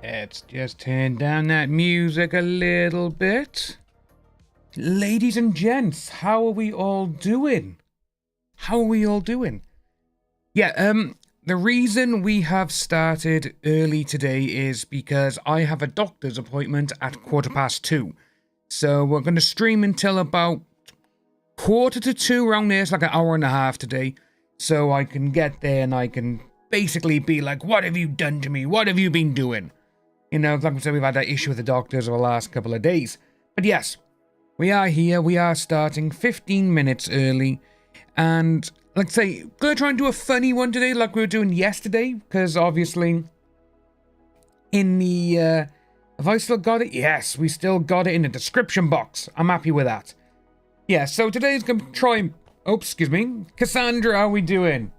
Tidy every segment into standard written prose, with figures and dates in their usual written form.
Let's just turn down that music a little bit. Ladies and gents, how are we all doing? Yeah, the reason we have started early today is because I have a doctor's appointment at 2:15. So we're going to stream until about 1:45 around there. It's like an hour and a half today. So I can get there and I can basically be like, what have you done to me? What have you been doing? You know, like I said, we've had that issue with the doctors over the last couple of days. But yes, we are here. We are starting 15 minutes early. And like I say, gonna try and do a funny one today like we were doing yesterday. Because obviously, in the... have I still got it? Yes, we still got it in the description box. I'm happy with that. Yeah, so today's gonna try... Oh, excuse me. Cassandra, how are we doing?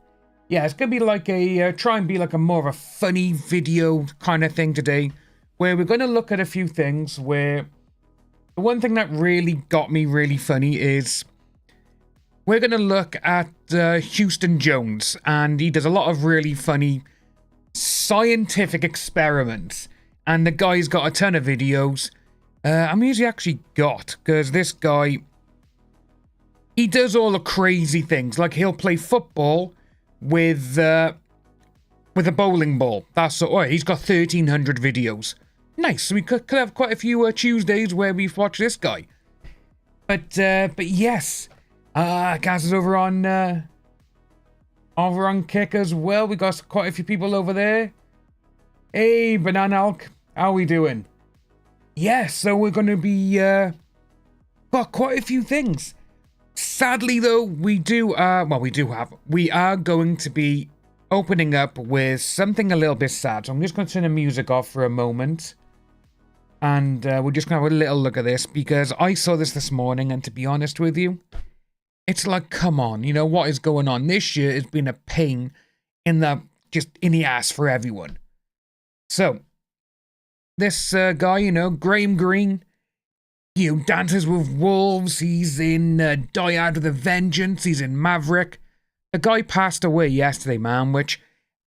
Yeah, it's gonna be like a... try and be like a more of a funny video kind of thing today. Where we're gonna look at a few things where... The one thing that really got me really funny is... We're going to look at Houston Jones, and he does a lot of really funny scientific experiments. And the guy's got a ton of videos. How many has he actually got? Because this guy, he does all the crazy things. Like he'll play football with a bowling ball. That's all. He's got 1,300 videos. Nice. So we could have quite a few Tuesdays where we've watched this guy. But yes. Gaz is over on Kick as well. We got quite a few people over there. Hey, Banana Alk, how we doing? Yeah, so we're gonna be got quite a few things. Sadly, though, we are going to be opening up with something a little bit sad. So I'm just gonna turn the music off for a moment, and we're just gonna have a little look at this because I saw this morning, and to be honest with you. It's like, come on, you know, what is going on? This year has been a pain in the ass for everyone. So, this guy, you know, Graham Greene, you know, Dances with Wolves, he's in Die Hard with a Vengeance, he's in Maverick. The guy passed away yesterday, man, which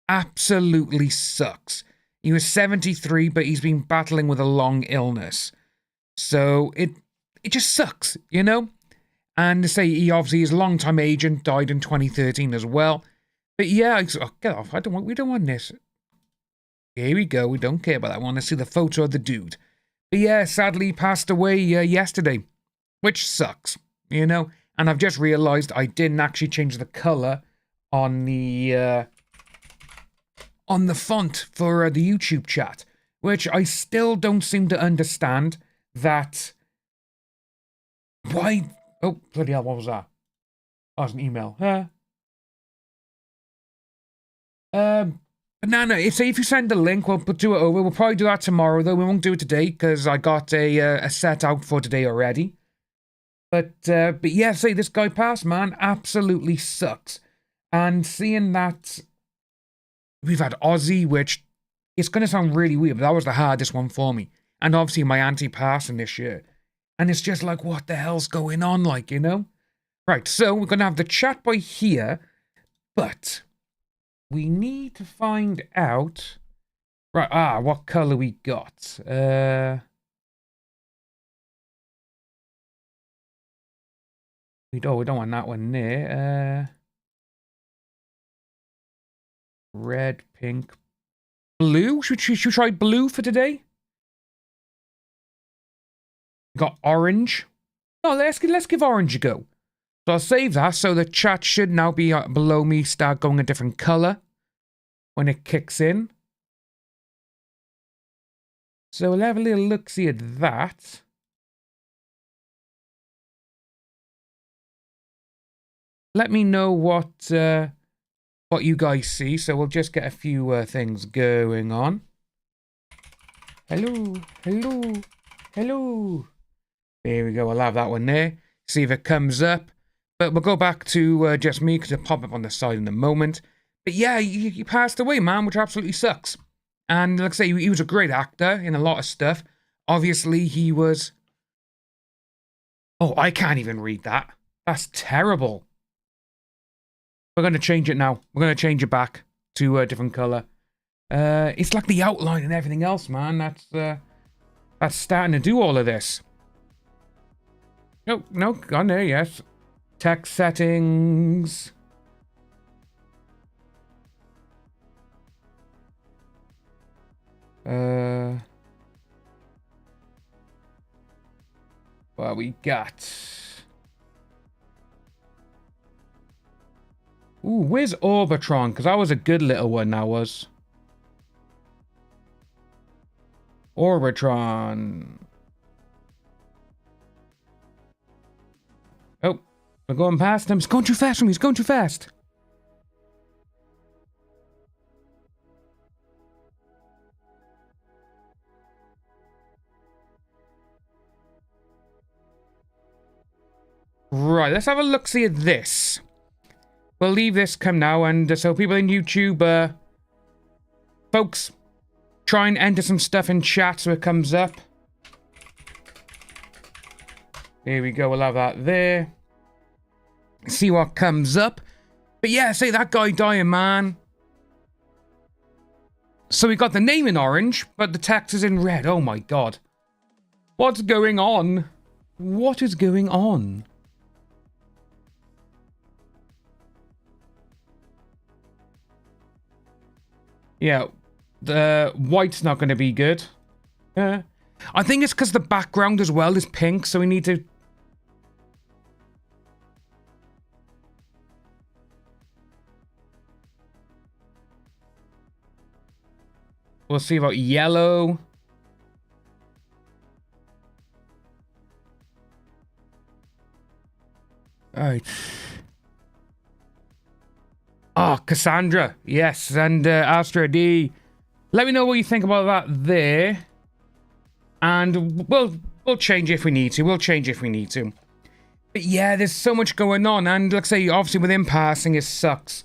absolutely sucks. He was 73, but he's been battling with a long illness. So, it just sucks, you know? And to say he obviously is a long-time agent, died in 2013 as well. But yeah, get off. We don't want this. Here we go. We don't care about that. I want to see the photo of the dude. But yeah, sadly he passed away yesterday, which sucks, you know. And I've just realised I didn't actually change the colour on the font for the YouTube chat, which I still don't seem to understand that. Why? Oh, bloody hell, what was that? Oh, it's an email. Banana, say if you send the link, we'll do it over. We'll probably do that tomorrow, though. We won't do it today, because I got a set out for today already. But yeah, say this guy passed, man. Absolutely sucks. And seeing that we've had Ozzy, which it's going to sound really weird, but that was the hardest one for me. And obviously my auntie passing this year. And it's just like, what the hell's going on, like, you know? Right, so we're going to have the chat by here, but we need to find out... Right, what colour we got? We don't want that one there. Red, pink, blue? Should we try blue for today? Got orange. Oh, let's give orange a go. So I'll save that. So the chat should now be below me, start going a different color when it kicks in. So we'll have a little look-see at that. Let me know what you guys see. So we'll just get a few things going on. Hello, hello, hello. There we go, I'll have that one there. See if it comes up. But we'll go back to just me because it'll pop up on the side in a moment. But yeah, he passed away, man, which absolutely sucks. And like I say, he was a great actor in a lot of stuff. Obviously, he was... Oh, I can't even read that. That's terrible. We're going to change it now. We're going to change it back to a different colour. It's like the outline and everything else, man. That's starting to do all of this. Oh, no, on there, yes. Text settings. What we got? Ooh, where's Orbitron? Because that was a good little one, that was. Orbitron. Oh, we're going past him. He's going too fast for me. He's going too fast. Right, let's have a look-see at this. We'll leave this come now, and so people in YouTube, folks, try and enter some stuff in chat so it comes up. There we go, we'll have that there. See what comes up. But yeah, say that guy dying, man. So we got the name in orange, but the text is in red. Oh my god. What's going on? What is going on? Yeah, the white's not going to be good. I think it's because the background as well is pink, so we need to... We'll see about yellow. Alright. Oh, Cassandra. Yes, and Astrid D. Let me know what you think about that there. And we'll change if we need to. We'll change if we need to. But yeah, there's so much going on. And like I say, obviously with him passing, it sucks.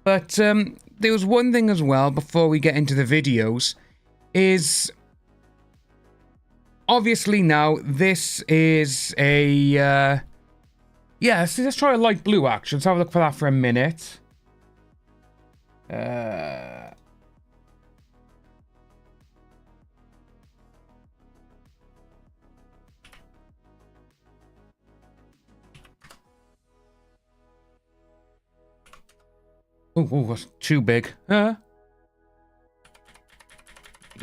But there was one thing as well before we get into the videos. Is... Obviously now, this is a... yeah, so let's try a light blue action. Let's have a look for that for a minute. Oh, that's too big. You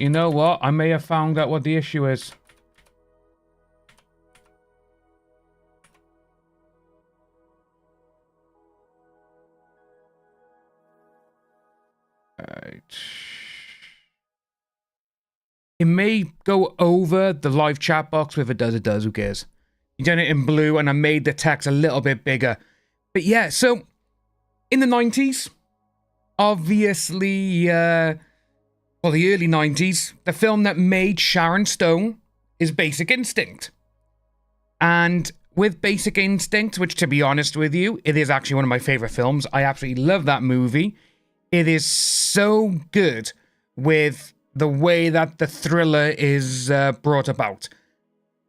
know what? I may have found out what the issue is. Right. It may go over the live chat box. If it does, it does. Who cares? You done it in blue, and I made the text a little bit bigger. But yeah, so in the 90s, obviously, well, the early 90s, the film that made Sharon Stone is Basic Instinct. And with Basic Instinct, which to be honest with you, it is actually one of my favorite films. I absolutely love that movie. It is so good with the way that the thriller is brought about.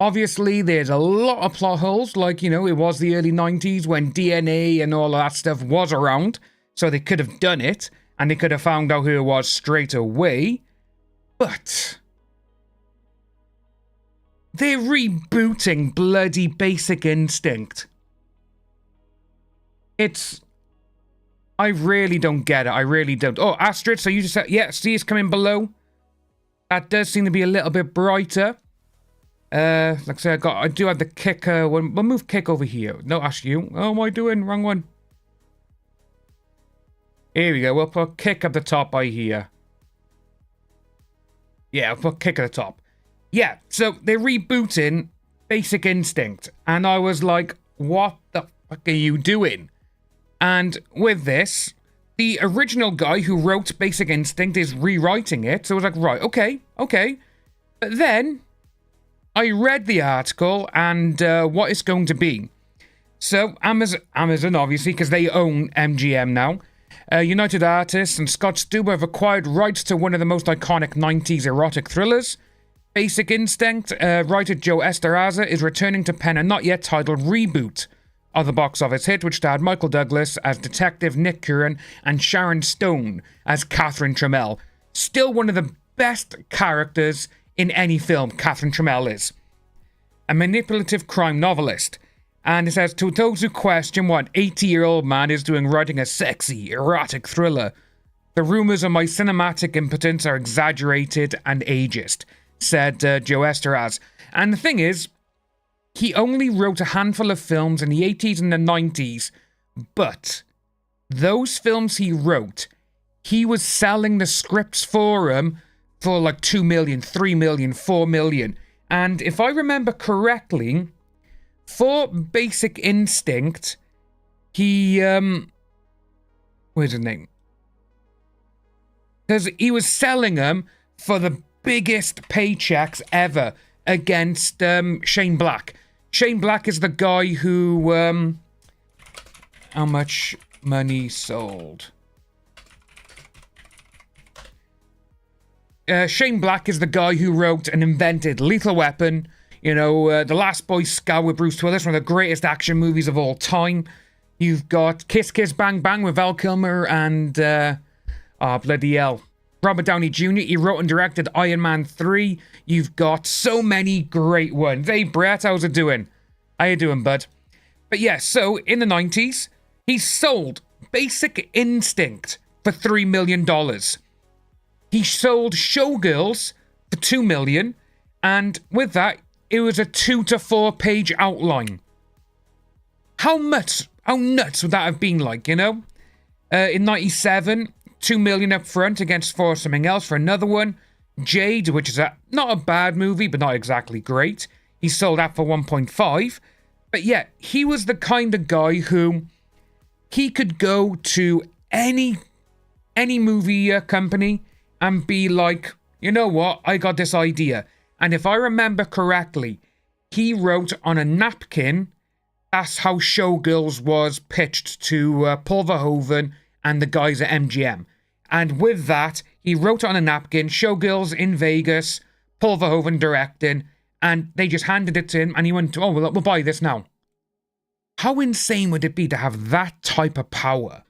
Obviously, there's a lot of plot holes, like, you know, it was the early 90s when DNA and all of that stuff was around, so they could have done it, and they could have found out who it was straight away. But they're rebooting bloody Basic Instinct. It's... I really don't get it. I really don't. Oh, Astrid, so you just said... Yeah, see, it's coming below. That does seem to be a little bit brighter. Like I said, I do have the kicker. We'll move kick over here. No, ask you. Oh, am I doing? Wrong one. Here we go. We'll put kick at the top by here. Yeah, I'll put kick at the top. Yeah, so they're rebooting Basic Instinct. And I was like, what the fuck are you doing? And with this, the original guy who wrote Basic Instinct is rewriting it. So I was like, right, okay. But then I read the article and what it's going to be. So Amazon obviously, because they own MGM now. United Artists and Scott Stuber have acquired rights to one of the most iconic 90s erotic thrillers. Basic Instinct, writer Joe Esterhazy is returning to pen a not yet titled reboot of the box office hit, which starred Michael Douglas as Detective Nick Curran and Sharon Stone as Catherine Trammell. Still one of the best characters in any film, Catherine Trammell is. A manipulative crime novelist. And it says, to those who question what an 80-year-old man is doing writing a sexy, erotic thriller, the rumours of my cinematic impotence are exaggerated and ageist, said Joe Esteraz. And the thing is, he only wrote a handful of films in the 80s and the 90s, but those films he wrote, he was selling the scripts for them for like 2 million, 3 million, 4 million. And if I remember correctly, for Basic Instinct, he, where's his name? Because he was selling them for the biggest paychecks ever against Shane Black. Shane Black is the guy who, how much money sold? Shane Black is the guy who wrote and invented Lethal Weapon, you know, The Last Boy Scout with Bruce Willis, one of the greatest action movies of all time. You've got Kiss Kiss Bang Bang with Val Kilmer and, bloody hell, Robert Downey Jr. He wrote and directed Iron Man 3. You've got so many great ones. Hey, Brett, how's it doing? How you doing, bud? But yeah, so in the 90s, he sold Basic Instinct for $3 million. He sold Showgirls for $2 million. And with that, it was a 2 to 4 page outline. How nuts would that have been like, you know? In 97, $2 million up front against For Something Else for another one. Jade, which is not a bad movie, but not exactly great. He sold that for 1.5. But yeah, he was the kind of guy who he could go to any movie company and be like, you know what, I got this idea. And if I remember correctly, he wrote on a napkin. That's how Showgirls was pitched to Paul Verhoeven and the guys at MGM. And with that, he wrote on a napkin, Showgirls in Vegas, Paul Verhoeven directing, and they just handed it to him, and he went, oh, we'll buy this now. How insane would it be to have that type of power?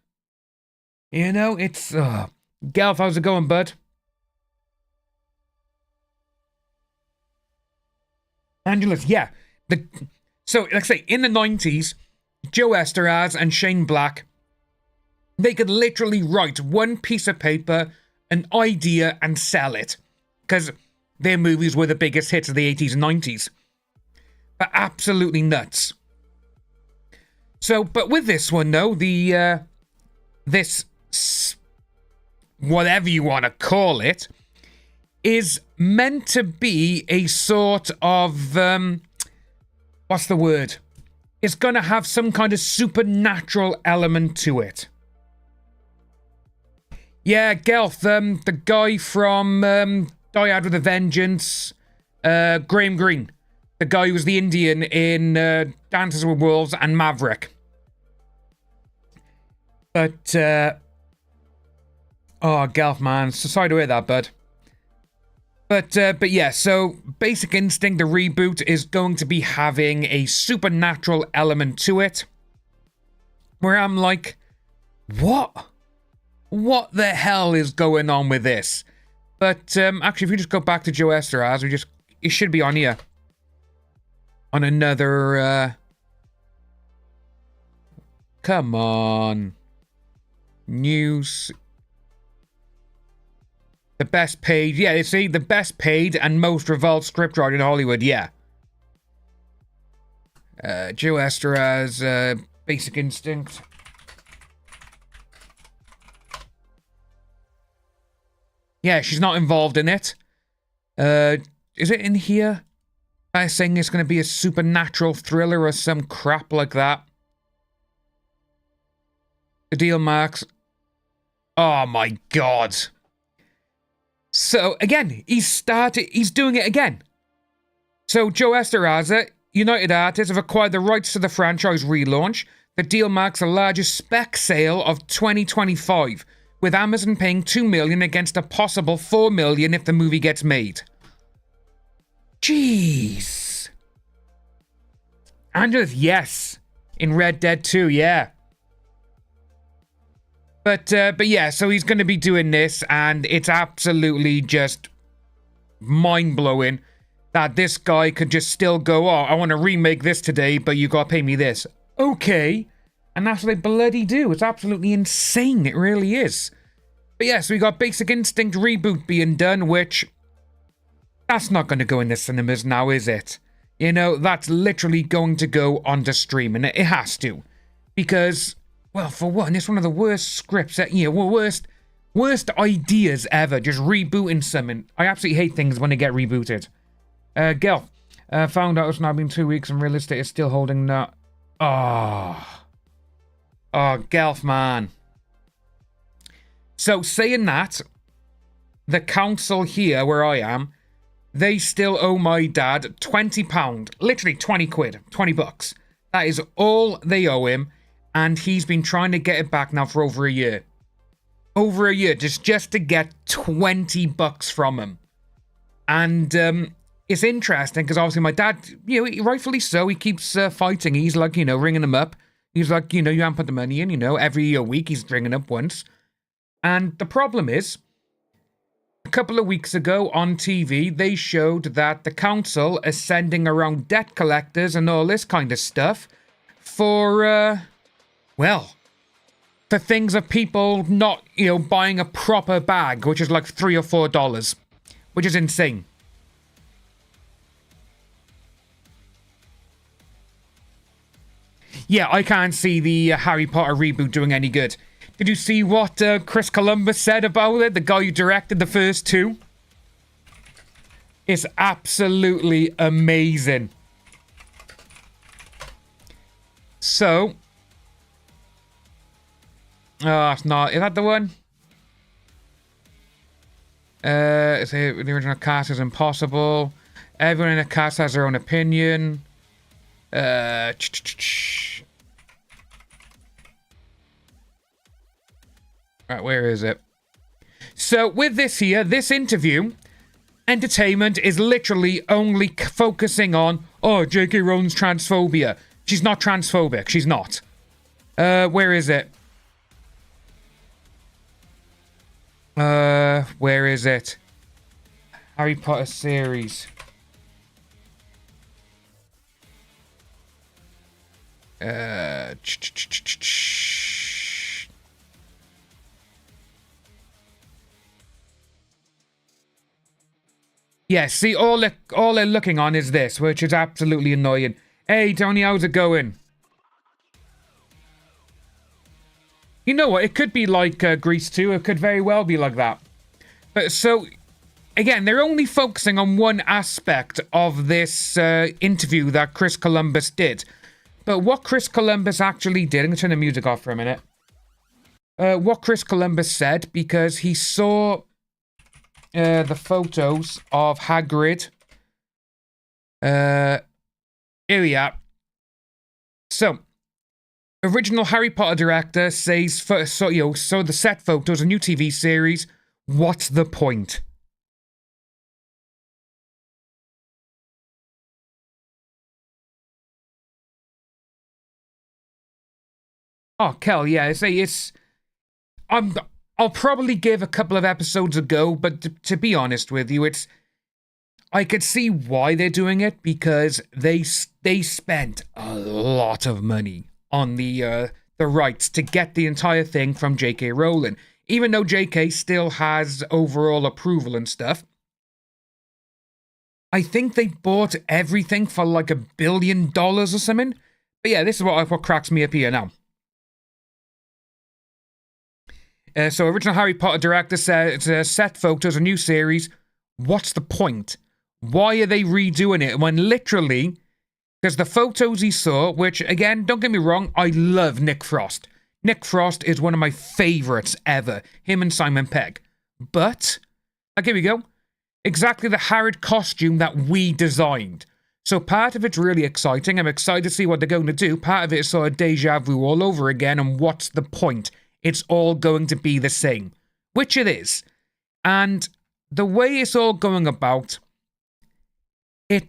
You know, it's, Gelf, how's it going, bud? Angelus, yeah. So, like I say, in the 90s, Joe Esteraz and Shane Black, they could literally write one piece of paper, an idea, and sell it. Because their movies were the biggest hits of the 80s and 90s. But absolutely nuts. So, but with this one, though, this, whatever you want to call it, is meant to be a sort of, what's the word? It's going to have some kind of supernatural element to it. Yeah, Gelf, the guy from Die Hard with a Vengeance, Graham Greene. The guy who was the Indian in Dances with Wolves and Maverick. But, oh, Gelf, man. So sorry to hear that, bud. But yeah, so Basic Instinct, the reboot, is going to be having a supernatural element to it. Where I'm like, what? What the hell is going on with this? But actually, if you just go back to Joe Esteraz, it should be on here. On another, come on. News. The best paid, yeah, you see, the best paid and most revolved scriptwriter in Hollywood, yeah. Joe Esteraz, Basic Instinct. Yeah, she's not involved in it. Is it in here? I'm saying it's going to be a supernatural thriller or some crap like that. The deal marks. Oh my god. So, again, he's doing it again. So, Joe Esteraz, United Artists, have acquired the rights to the franchise relaunch. The deal marks the largest spec sale of 2025, with Amazon paying $2 million against a possible $4 million if the movie gets made. Jeez. Angelus, yes. In Red Dead 2, yeah. But yeah, so he's going to be doing this, and it's absolutely just mind-blowing that this guy could just still go, oh, I want to remake this today, but you got to pay me this. Okay. And that's what they bloody do. It's absolutely insane. It really is. But yeah, so we got Basic Instinct reboot being done, which... that's not going to go in the cinemas now, is it? You know, that's literally going to go onto stream, and it has to. Because, well, for one, it's one of the worst scripts, worst ideas ever, just rebooting something. I absolutely hate things when they get rebooted. Gelf, found out it's now been 2 weeks and real estate is still holding that. Oh, Gelf, man. So, saying that, the council here, where I am, they still owe my dad £20. Literally 20 quid. 20 bucks. That is all they owe him. And he's been trying to get it back now for over a year. Over a year. Just to get 20 bucks from him. And it's interesting because obviously my dad, you know, rightfully so, he keeps fighting. He's like, you know, ringing him up. He's like, you know, you haven't put the money in, you know, every week he's ringing up once. And the problem is, a couple of weeks ago on TV, they showed that the council is sending around debt collectors and all this kind of stuff for, well, for things of people not, you know, buying a proper bag, which is like $3 or $4, which is insane. Yeah, I can't see the Harry Potter reboot doing any good. Did you see what Chris Columbus said about it? The guy who directed the first two? It's absolutely amazing. So. Oh, it's not. Is that the one? It's the original cast is impossible. Everyone in the cast has their own opinion. Right, where is it? So, with this here, this interview, entertainment is literally only focusing on, oh, J.K. Rowling's transphobia. She's not transphobic. She's not. Where is it? Where is it? Harry Potter series. Yeah, see, all they're looking on is this, which is absolutely annoying. Hey, Tony, how's it going? You know what? It could be like Grease 2. It could very well be like that. But so, again, they're only focusing on one aspect of this interview that Chris Columbus did. But what Chris Columbus actually did... I'm going to turn the music off for a minute. What Chris Columbus said, because he saw... the photos of Hagrid. Here we are. So, original Harry Potter director says, so the set photos, a new TV series. What's the point? Oh, Kel, yeah, I'll probably give a couple of episodes a go, but to be honest with you, I could see why they're doing it, because they spent a lot of money on the rights to get the entire thing from J.K. Rowling. Even though J.K. still has overall approval and stuff, I think they bought everything for like $1 billion or something. But yeah, this is what cracks me up here now. So, original Harry Potter director says, set photos, a new series. What's the point? Why are they redoing it when literally, because the photos he saw, which, again, don't get me wrong, I love Nick Frost. Nick Frost is one of my favourites ever. Him and Simon Pegg. But, here we go. Exactly the Harrod costume that we designed. So part of it's really exciting. I'm excited to see what they're going to do. Part of it is sort of deja vu all over again, and what's the point? It's all going to be the same, which it is. And the way it's all going about, I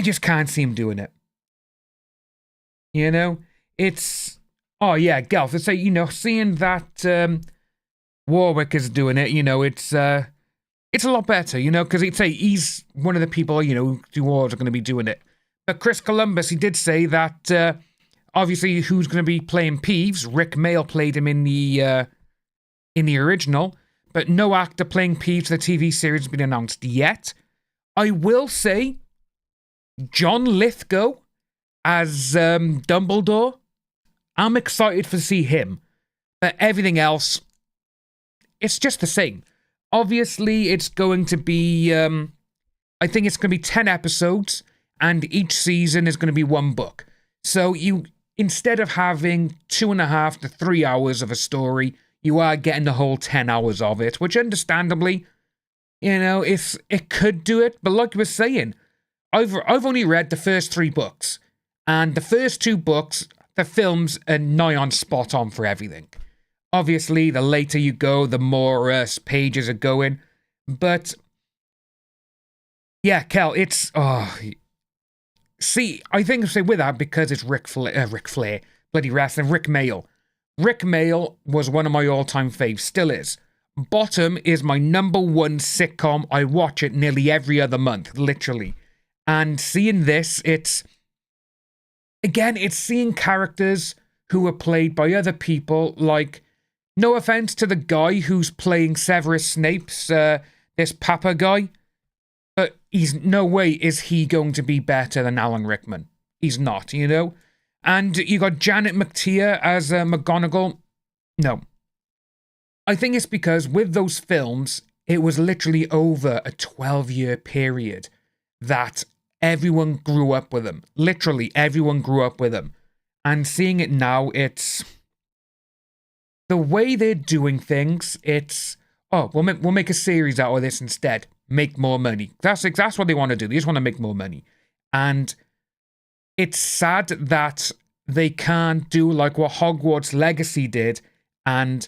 just can't see him doing it. You know? Oh, yeah, Gelf. I say, seeing that Warwick is doing it, it's a lot better, because he'd say he's one of the people, who are going to be doing it. But Chris Columbus, he did say that, obviously, who's going to be playing Peeves? Rick Mayall played him in the original, but no actor playing Peeves for the TV series has been announced yet. I will say, John Lithgow as Dumbledore, I'm excited to see him. But everything else, it's just the same. Obviously, it's going to be, I think it's going to be 10 episodes, and each season is going to be one book. So instead of having 2.5 to 3 hours of a story, you are getting the whole 10 hours of it, which understandably, it could do it. But like you were saying, I've only read the first 3 books, and the first 2 books, the films are nigh on spot on for everything. Obviously, the later you go, the more pages are going. But yeah, Kel, it's see, I think I say with that because it's Rick Flair, bloody wrestling, Rick Mayall. Rick Mayall was one of my all-time faves, still is. Bottom is my #1 sitcom. I watch it nearly every other month, literally. And seeing this, it's seeing characters who are played by other people, like, no offense to the guy who's playing Severus Snape's, this Papa guy, but no way is he going to be better than Alan Rickman. He's not, And you got Janet McTeer as McGonagall. No. I think it's because with those films, it was literally over a 12-year period that everyone grew up with them. Literally, everyone grew up with them. And seeing it now, it's the way they're doing things. It's we'll make a series out of this instead. Make more money. That's what they want to do. They just want to make more money. And it's sad that they can't do like what Hogwarts Legacy did and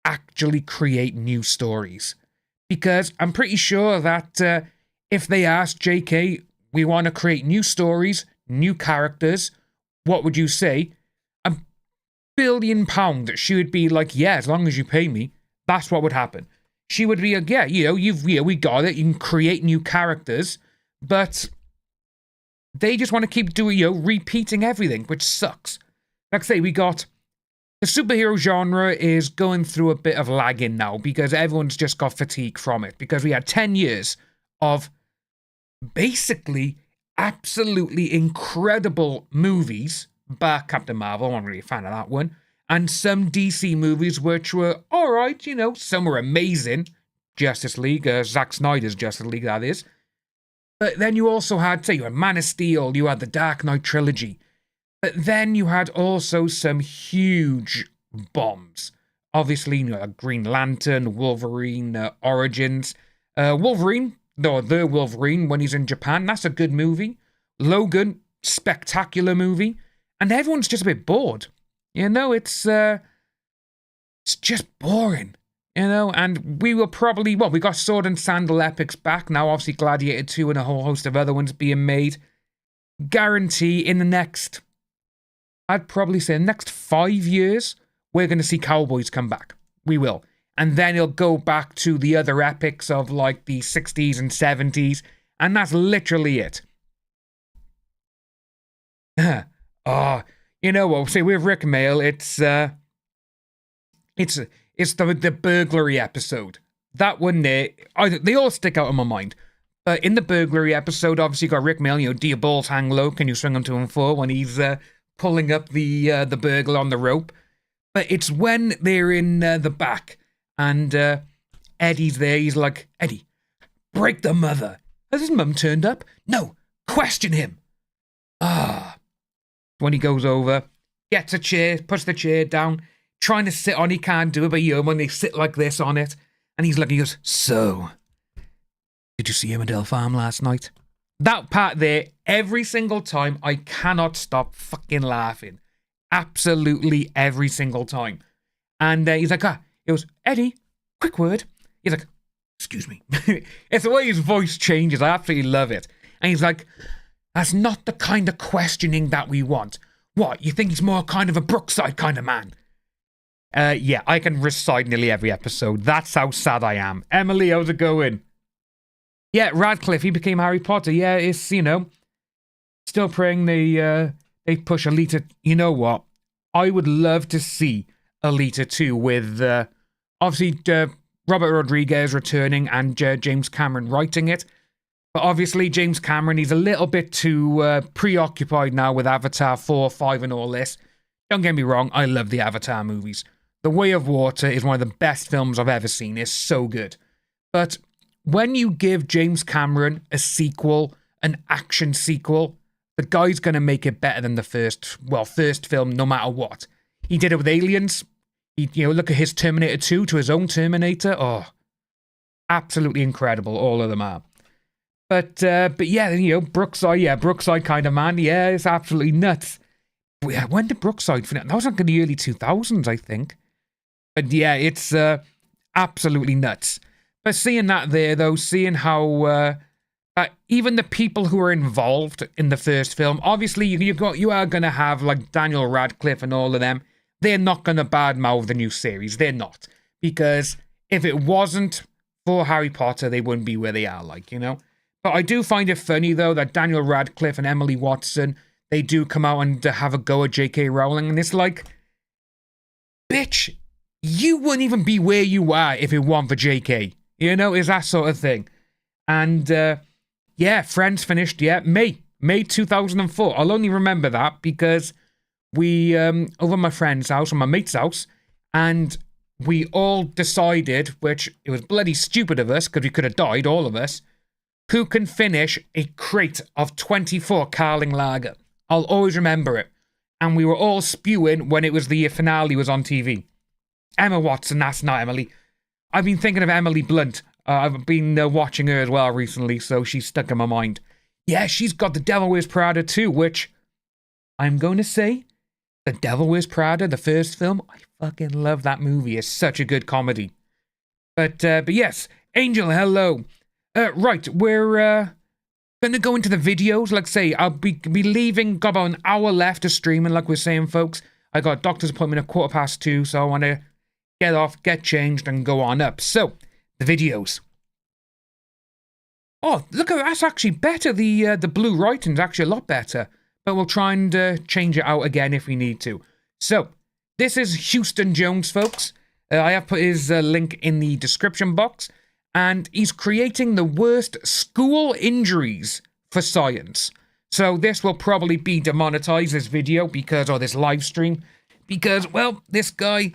actually create new stories. Because I'm pretty sure that if they asked JK, we want to create new stories, new characters, what would you say? £1 billion. She would be like, yeah, as long as you pay me. That's what would happen. She would be like, yeah, we got it. You can create new characters, but they just want to keep doing, repeating everything, which sucks. Like I say, we got the superhero genre is going through a bit of lagging now because everyone's just got fatigue from it because we had 10 years of basically absolutely incredible movies. But Captain Marvel, I'm not really a fan of that one. And some DC movies which were alright, some were amazing. Justice League, Zack Snyder's Justice League, that is. But then you also had, you had Man of Steel, you had the Dark Knight trilogy. But then you had also some huge bombs. Obviously, Green Lantern, Wolverine, Origins. The Wolverine, when he's in Japan, that's a good movie. Logan, spectacular movie. And everyone's just a bit bored. It's just boring. And we will probably, we got Sword and Sandal Epics back now, obviously Gladiator 2 and a whole host of other ones being made. Guarantee in the next, I'd probably say the next 5 years, we're going to see Cowboys come back. We will. And then it'll go back to the other epics of like the 60s and 70s. And that's literally it. You know what? See, with Rick Mayall, it's the burglary episode. That one there, they all stick out in my mind. But in the burglary episode, obviously you got Rick Mayall. Do your balls hang low? Can you swing them to him for when he's pulling up the burglar on the rope? But it's when they're in the back and Eddie's there. He's like, Eddie, break the mother. Has his mum turned up? No, question him. When he goes over, gets a chair, puts the chair down, trying to sit on, he can't do it, but when they sit like this on it, and he's looking, he goes, so, did you see Emmerdale Farm last night? That part there, every single time, I cannot stop fucking laughing. Absolutely every single time. And he's like, it was, Eddie, quick word. He's like, excuse me. It's the way his voice changes. I absolutely love it. And he's like, that's not the kind of questioning that we want. What, you think he's more kind of a Brookside kind of man? Yeah, I can recite nearly every episode. That's how sad I am. Emily, how's it going? Yeah, Radcliffe, he became Harry Potter. Yeah, it's, you know, still praying they push Alita. You know what? I would love to see Alita 2 with, obviously, Robert Rodriguez returning and James Cameron writing it. But obviously, James Cameron, he's a little bit too preoccupied now with Avatar 4, 5 and all this. Don't get me wrong, I love the Avatar movies. The Way of Water is one of the best films I've ever seen. It's so good. But when you give James Cameron a sequel, an action sequel, the guy's going to make it better than the first film, no matter what. He did it with Aliens. Look at his Terminator 2 to his own Terminator. Oh, absolutely incredible. All of them are. But yeah, Brookside kind of man. Yeah, it's absolutely nuts. Yeah, when did Brookside finish? That was like in the early 2000s, I think. But yeah, it's absolutely nuts. But seeing that there, though, seeing how even the people who are involved in the first film, obviously you are going to have like Daniel Radcliffe and all of them. They're not going to badmouth the new series. They're not. Because if it wasn't for Harry Potter, they wouldn't be where they are, like, you know. But I do find it funny, though, that Daniel Radcliffe and Emily Watson, they do come out and have a go at J.K. Rowling. And it's like, bitch, you wouldn't even be where you are if it weren't for J.K. You know, it's that sort of thing. And, yeah, Friends finished, May 2004. I'll only remember that because we, over my friend's house, or my mate's house, and we all decided, which it was bloody stupid of us, because we could have died, all of us, who can finish a crate of 24 Carling Lager. I'll always remember it. And we were all spewing when it was the finale was on TV. Emma Watson, that's not Emily. I've been thinking of Emily Blunt. I've been watching her as well recently, so she's stuck in my mind. Yeah, she's got The Devil Wears Prada too, which I'm going to say, The Devil Wears Prada, the first film, I fucking love that movie. It's such a good comedy. But yes, Angel, hello. Right, we're going to go into the videos. Like I say, I'll be leaving, got about an hour left of streaming, like we're saying, folks. I got a doctor's appointment at 2:15, so I want to get off, get changed, and go on up. So, the videos. Oh, look, that's actually better. The blue writing's actually a lot better. But we'll try and change it out again if we need to. So, this is Houston Jones, folks. I have put his link in the description box. And he's creating the worst school injuries for science. So this will probably be demonetized, this video, or this live stream. Because, well, this guy,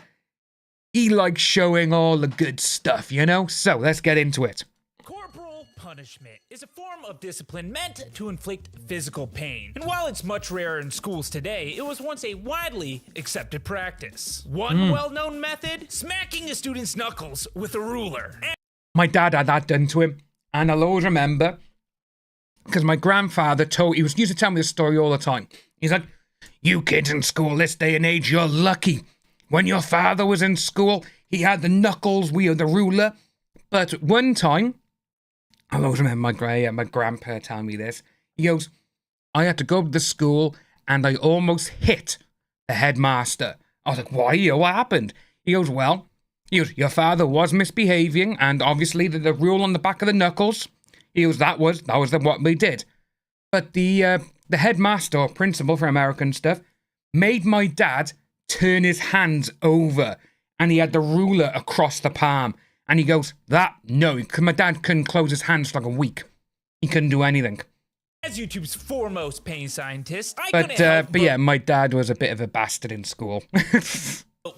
he likes showing all the good stuff, you know? So, let's get into it. Corporal punishment is a form of discipline meant to inflict physical pain. And while it's much rarer in schools today, it was once a widely accepted practice. One well-known method, smacking a student's knuckles with a ruler. My dad had that done to him, and I'll always remember, because my grandfather he used to tell me this story all the time. He's like, you kids in school this day and age, you're lucky. When your father was in school, he had the knuckles, we had the ruler. But one time, I'll always remember my grandpa telling me this. He goes, I had to go to the school, and I almost hit the headmaster. I was like, why? What happened? He goes, well, your father was misbehaving, and obviously the rule on the back of the knuckles, that was what we did. But the headmaster or principal for American stuff made my dad turn his hands over, and he had the ruler across the palm. And he goes, no, because my dad couldn't close his hands for like a week. He couldn't do anything. As YouTube's foremost pain scientist, but yeah, my dad was a bit of a bastard in school.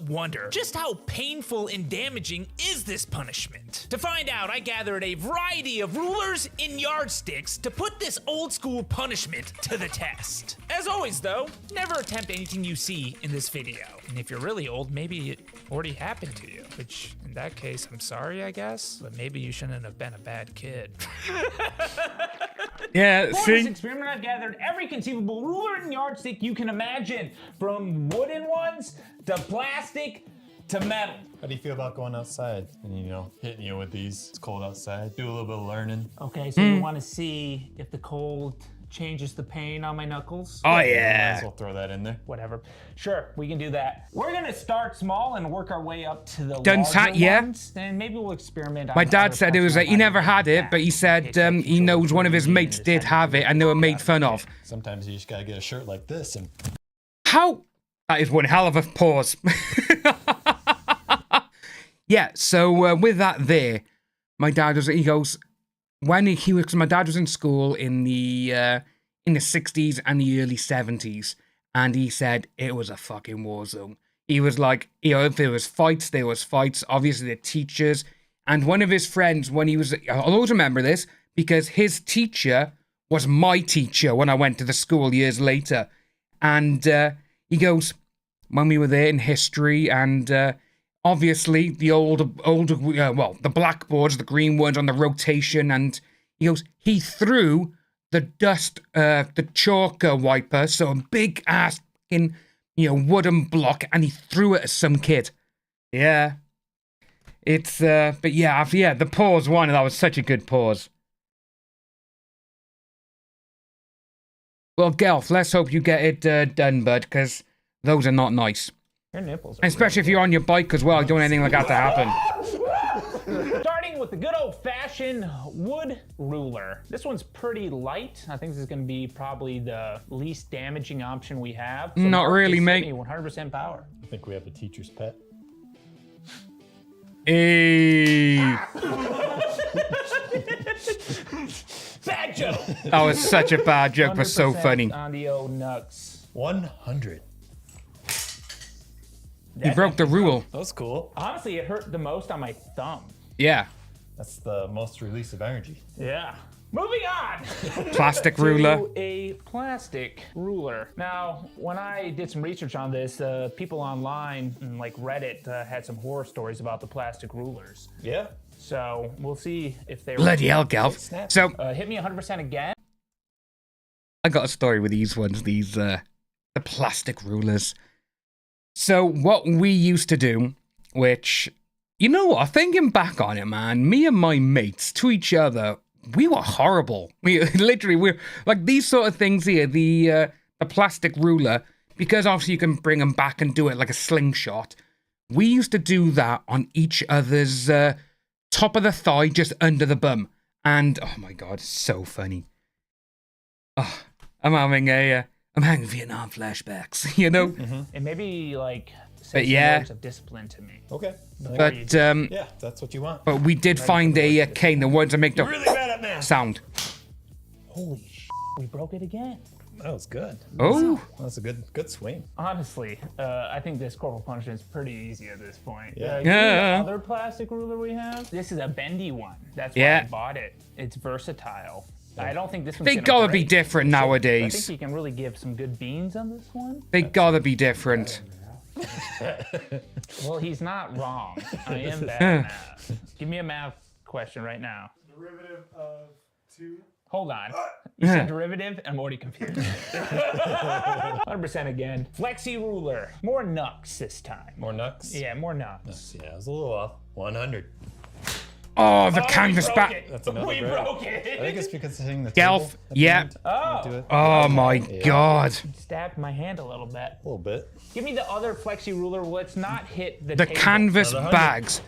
Wonder just how painful and damaging is this punishment? To find out, I gathered a variety of rulers and yardsticks to put this old school punishment to the test. As always though, never attempt anything you see in this video. And if you're really old, maybe it already happened to you. Which, in that case, I'm sorry, I guess. But maybe you shouldn't have been a bad kid. Yeah, For this experiment, I've gathered every conceivable ruler and yardstick you can imagine. From wooden ones, to plastic, to metal. How do you feel about going outside and, hitting you with these? It's cold outside. Do a little bit of learning. Okay, so you want to see if the cold changes the pain on my knuckles. Oh, Might yeah. as well throw that in there. Whatever. Sure, we can do that. We're gonna start small and work our way up to the Done larger yeah. ones, and maybe we'll experiment. My on dad other said it parts was of like, my he body never like had it, that. but he said Okay, so he knows one of his and mates did decide have to it and they were made fun okay. of. Sometimes you just gotta get a shirt like this and How? That is one hell of a pause. Yeah, so with that there, my dad was, he goes, when he was, my dad was in school in the 60s and the early 70s, and he said it was a fucking war zone. He was like, if there was fights, there was fights. Obviously, the teachers. And one of his friends, when he was, I'll always remember this, because his teacher was my teacher when I went to the school years later. And he goes, when we were there in history, and obviously the older, the blackboards, the green ones on the rotation, and he goes, he threw the dust, the chalk wiper, so a big ass fucking, wooden block, and he threw it at some kid. Yeah. It's, but yeah, the pause one, that was such a good pause. Well, Gelf, let's hope you get it done, bud, because those are not nice. Your nipples are Especially if you're on your bike as well, don't want anything like that to happen. Starting with the good old-fashioned wood ruler. This one's pretty light. I think this is going to be probably the least damaging option we have. So Not Mark, really, just mate. hit me 100% power. I think we have the teacher's pet. Hey. Bad joke. That was such a bad joke, but so 100% funny. on the old nuts. 100. You broke the rule. That was cool. Honestly, it hurt the most on my thumb. Yeah. That's the most release of energy. Yeah. Moving on. Plastic ruler. To a plastic ruler. Now, when I did some research on this, people online, like Reddit, had some horror stories about the plastic rulers. Yeah. So we'll see if they were. Bloody hell, Gelf. So, Hit me 100% again. I got a story with these ones, the plastic rulers. So what we used to do, which, you know what, thinking back on it, man, me and my mates to each other, we were horrible. We're like these sort of things here, the plastic ruler, because obviously you can bring them back and do it like a slingshot. We used to do that on each other's top of the thigh, just under the bum. And, oh my God, so funny. Oh, I'm having Vietnam flashbacks, you know? And maybe like But say some yeah. words of discipline to me. Okay. But Yeah, that's what you want. but we did find a cane, the ones that make the Really bad at math. sound. Holy sh! We broke it again. That was good. Oh, That's a good swing. Honestly, I think this corporal punishment is pretty easy at this point. Yeah. You know Yeah. the other plastic ruler we have? This is a bendy one. That's why Yeah. I bought it. It's versatile. I don't think this one's they gonna gotta be break. different I think nowadays. you can really give some good beans on this one. They gotta be different. Well, he's not wrong. I am bad at math. Give me a math question right now. Derivative of 2. Hold on. You said derivative? I'm already confused. 100% again. Flexi ruler. More knucks this time. More knucks? Yeah, more knucks. Yeah, it was a little off. 100. Oh, the Oh, canvas we broke back. it. That's another We grade. broke I think it. it's because it's hitting the Gelf, table. at the yeah. end. Oh. Do it. Oh my God. Stabbed my hand a little bit. A little bit. Give me the other flexi ruler. Let's not hit the The table. canvas Another 100. bags.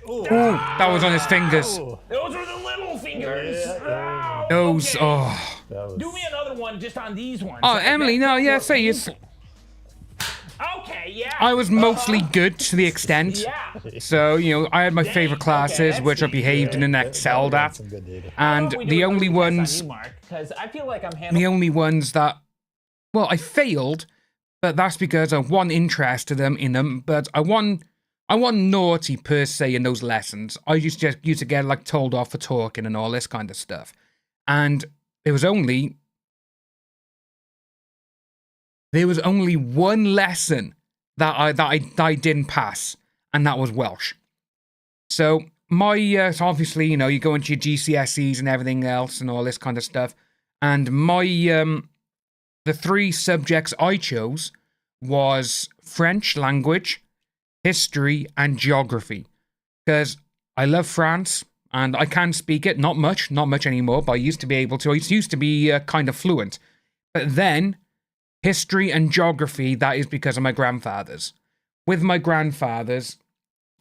Ooh, that was on his fingers. Those were the little fingers. Yeah. Ow, Those, okay. oh. That was. Do me another one just on these ones. Oh, Emily, no, yeah, say it's. Okay, yeah. I was mostly good to the extent. Yeah. So, I had my Dang, favorite okay, classes, that's which I neat. behaved in and excelled That at. was some good data. And How about we do the a only quick test on ones. you, Mark? Because I feel like I'm The handling. only ones that, well, I failed, but that's because I wasn't interested in them. But I wasn't naughty per se in those lessons. I used to get like told off for talking and all this kind of stuff. And there was only one lesson that I didn't pass, and that was Welsh. So so obviously, you go into your GCSEs and everything else and all this kind of stuff. And the 3 subjects I chose was French language, history, and geography. Because I love France, and I can speak it, not much anymore, but I used to be able to. I used to be kind of fluent. But then, history and geography, that is because of my grandfathers. With my grandfathers,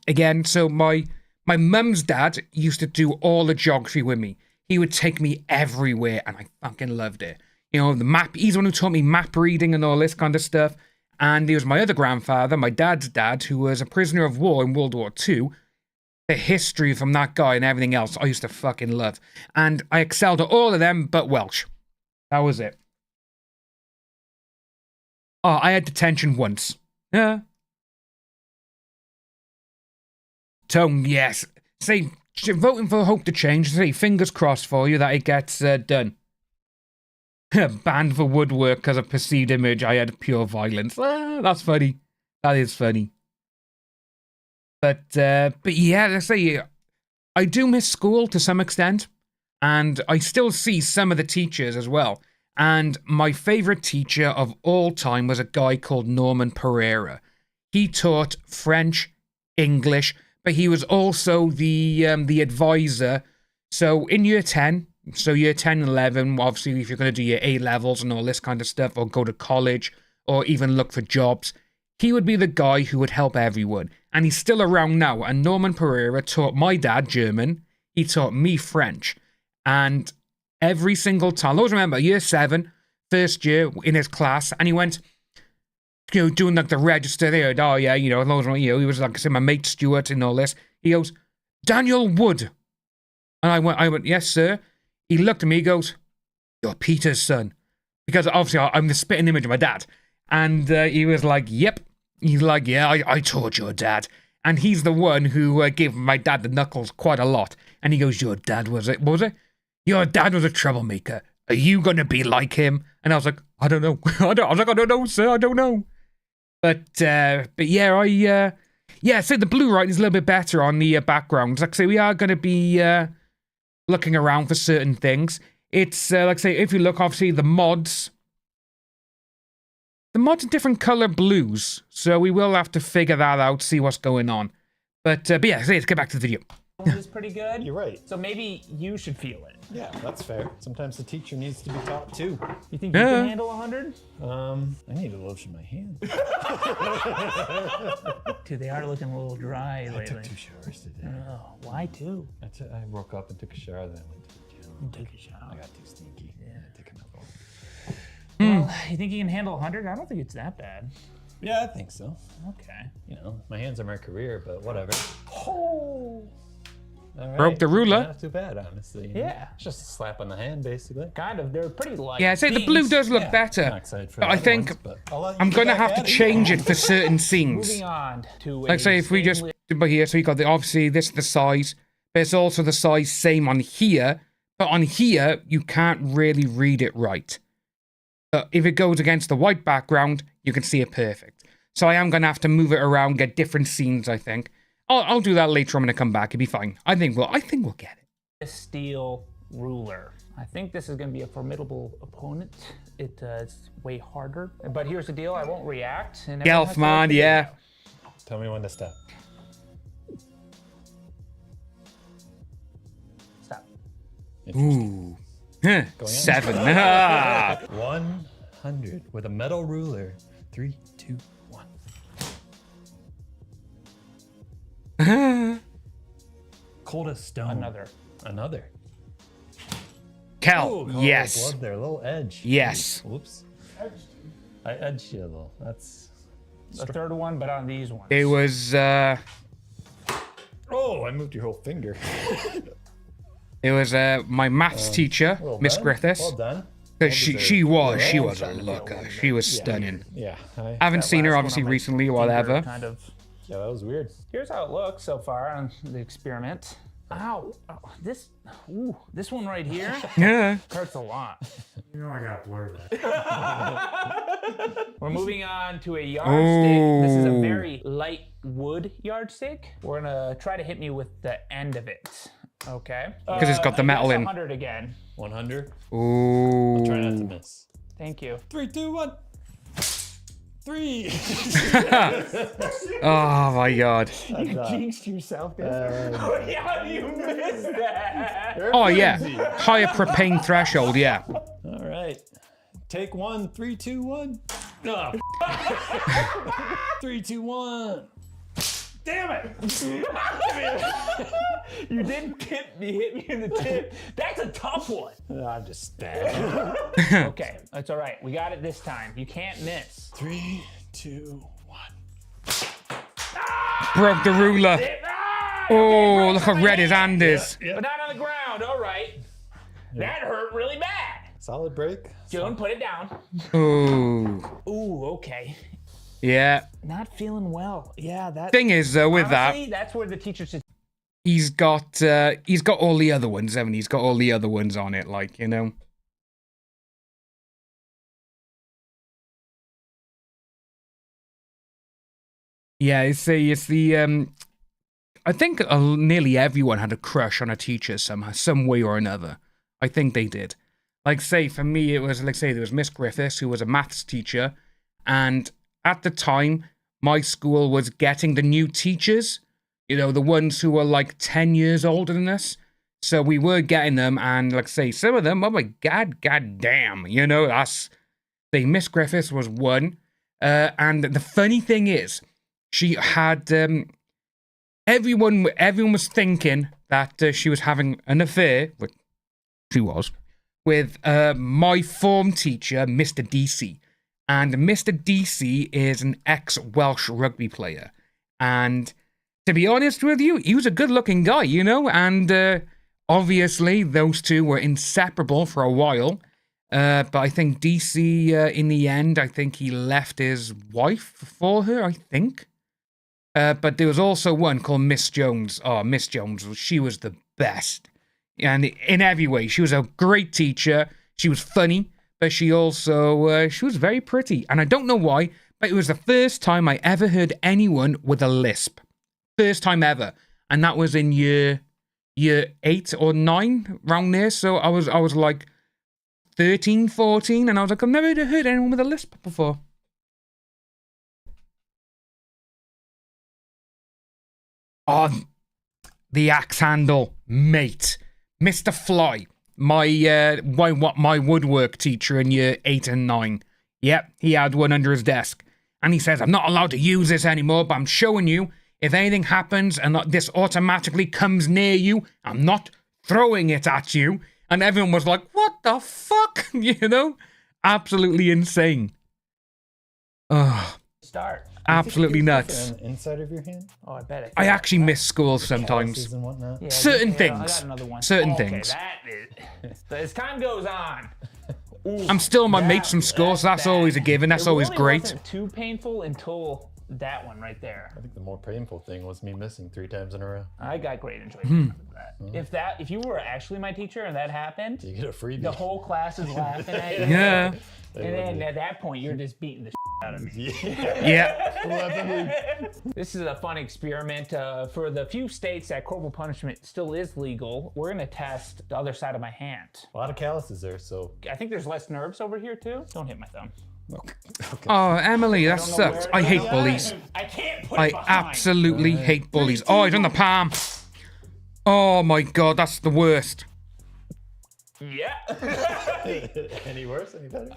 again, so my mum's dad used to do all the geography with me. He would take me everywhere, and I fucking loved it. You know, the map, he's the one who taught me map reading and all this kind of stuff. And he was my other grandfather, my dad's dad, who was a prisoner of war in World War II. The history from that guy and everything else, I used to fucking love. And I excelled at all of them but Welsh. That was it. Oh, I had detention once. Yeah. Tone, yes. Say, voting for Hope to Change, say, fingers crossed for you that it gets done. Banned for woodwork because of perceived image. I had pure violence. That's funny. That is funny. But yeah, let's say, I do miss school to some extent. And I still see some of the teachers as well. And my favorite teacher of all time was a guy called Norman Pereira. He taught French, English, but he was also the advisor. So in year 10, so year 10 and 11, obviously if you're going to do your A levels and all this kind of stuff, or go to college, or even look for jobs, he would be the guy who would help everyone. And he's still around now. And Norman Pereira taught my dad German. He taught me French. And every single time, I always remember year 7, first year in his class, and he went, you know, doing like the register there. Oh yeah, you know, he was like I said, my mate Stuart and all this. He goes, Daniel Wood. And I went, yes, sir. He looked at me, he goes, you're Peter's son. Because obviously I'm the spitting image of my dad. And he was like, yep. He's like, yeah, I taught your dad. And he's the one who gave my dad the knuckles quite a lot. And he goes, your dad was it? What was it? Your dad was a troublemaker. Are you going to be like him? And I was like, I don't know. I don't know, sir. I don't know. But yeah, so the blue writing is a little bit better on the background. Like I say, we are going to be looking around for certain things. It's, like I say, if you look, obviously, the mods are different color blues. So we will have to figure that out, see what's going on. But yeah, let's get back to the video. Is pretty good. You're right. So maybe you should feel it. Yeah, that's fair. Sometimes the teacher needs to be taught too. You think you can handle 100? I need to lotion my hands. Dude, they are looking a little dry lately. I took 2 showers today. Oh, why 2? I woke up and took a shower, then I went to the gym. You took a shower. I got too sneaky. Yeah, I took another one. Well, you think you can handle 100? I don't think it's that bad. Yeah, I think so. Okay. You know, my hands are my career, but whatever. Oh. All right. Broke the ruler. Not too bad, honestly. Yeah. It's just a slap on the hand, basically. Kind of. They're pretty light. Yeah, I'd say the blue does look Yeah, better. I'm excited for But I the other think ones, but I'll let you I'm get going to back have to at it. change it for certain scenes. Moving on to Like say if we just but here, so you got obviously this is the size, but it's also the size same on here. But on here, you can't really read it right. But if it goes against the white background, you can see it perfect. So I am going to have to move it around, get different scenes, I think. I'll do that later on when I come back. It'll be fine. I think we'll get it. Steel ruler. I think this is going to be a formidable opponent. It's way harder. But here's the deal. I won't react. And Gelf, man, yeah. Tell me when to stop. Stop. Ooh. 7. 100 with a metal ruler. 3, 2, 1. Coldest stone. Another. Kel, Ooh, yes. Blood there, a little edge. Yes. Whoops. I edged you a little. That's The third one, but on these ones. It was, Oh, I moved your whole finger. it was my maths teacher, Well Miss done. Griffiths. Well done. Because she was a looker. She was stunning. Yeah. I haven't seen her last obviously one on my recently, finger whatever. Kind of. Yeah, that was weird. Here's how it looks so far on the experiment. Ow. Oh, this one right here Yeah. hurts a lot. You know I got blurred. We're moving on to a yardstick. This is a very light wood yardstick. We're gonna try to hit me with the end of it. Okay. Because it's got the metal in. 100 again. 100. Ooh. I'll try not to miss. Thank you. 3, 2, 1. 3. Oh my god. You jinxed yourself. How do you miss that? Oh yeah. Higher propane threshold, yeah. All right. Take 1. 3, 2, 1. 3, 2, 1. Damn it! You didn't hit me in the tip. That's a tough one. I'm just bad. Okay, that's all right. We got it this time. You can't miss. 3, 2, 1. Broke the ruler. Oh, look how red his hand is. But not on the ground. All right. That hurt really bad. Solid break. June, put it down. Ooh. Ooh, okay. Yeah. Not feeling well. Yeah, that. Thing is, though, with Honestly, that's where the teacher should. he's got all the other ones, haven't he? He's got all the other ones on it, like, you know. Yeah, it's the I think nearly everyone had a crush on a teacher somehow, some way or another. I think they did. Like, say, for me, it was, like, say, there was Miss Griffiths, who was a maths teacher, and at the time, my school was getting the new teachers, you know, the ones who were, like, 10 years older than us. So we were getting them, and, like, say, some of them, oh my god damn, you know, that's, say, Miss Griffiths was one, and the funny thing is, she had, everyone was thinking that she was having an affair, which she was, with my form teacher, Mr. DC. And Mr. DC is an ex-Welsh rugby player. And to be honest with you, he was a good-looking guy, you know? And obviously, those two were inseparable for a while. But I think DC, in the end, I think he left his wife for her, I think. But there was also one called Miss Jones. Oh, Miss Jones, she was the best. And in every way, she was a great teacher. She was funny, but she also, she was very pretty. And I don't know why, but it was the first time I ever heard anyone with a lisp. First time ever. And that was in year 8 or 9, around there. So I was like 13, 14, and I was like, I've never heard anyone with a lisp before. Oh, the axe handle, mate. Mr. Fly, my woodwork teacher in year 8 and 9. Yep, he had one under his desk. And he says, I'm not allowed to use this anymore, but I'm showing you, if anything happens and this automatically comes near you, I'm not throwing it at you. And everyone was like, what the fuck? You know? Absolutely insane. Ugh. Start. Absolutely nuts. On the inside of your hand? Oh, I bet. I actually miss school sometimes. And whatnot. Yeah, Certain I things. got another one. Certain okay, things. That is. So as time goes on. Ooh, I'm still my mates from school, so that's always a given. That's it always really great. Wasn't too painful until that one right there. I think the more painful thing was me missing 3 times in a row. I got great enjoyment out of that. If you were actually my teacher and that happened, You get a freebie. the whole class is laughing at you. Yeah. And then at that point, you're just beating the out of me. Yeah. This is a fun experiment. For the few states that corporal punishment still is legal, we're going to test the other side of my hand. A lot of calluses there, so. I think there's less nerves over here, too. Don't hit my thumb. Okay. Oh, Emily, that don't know sucks. where- I hate bullies. I can't put I it behind. absolutely hate bullies. Oh, he's on the palm. Oh my god, that's the worst. Yeah. Any worse? Any better?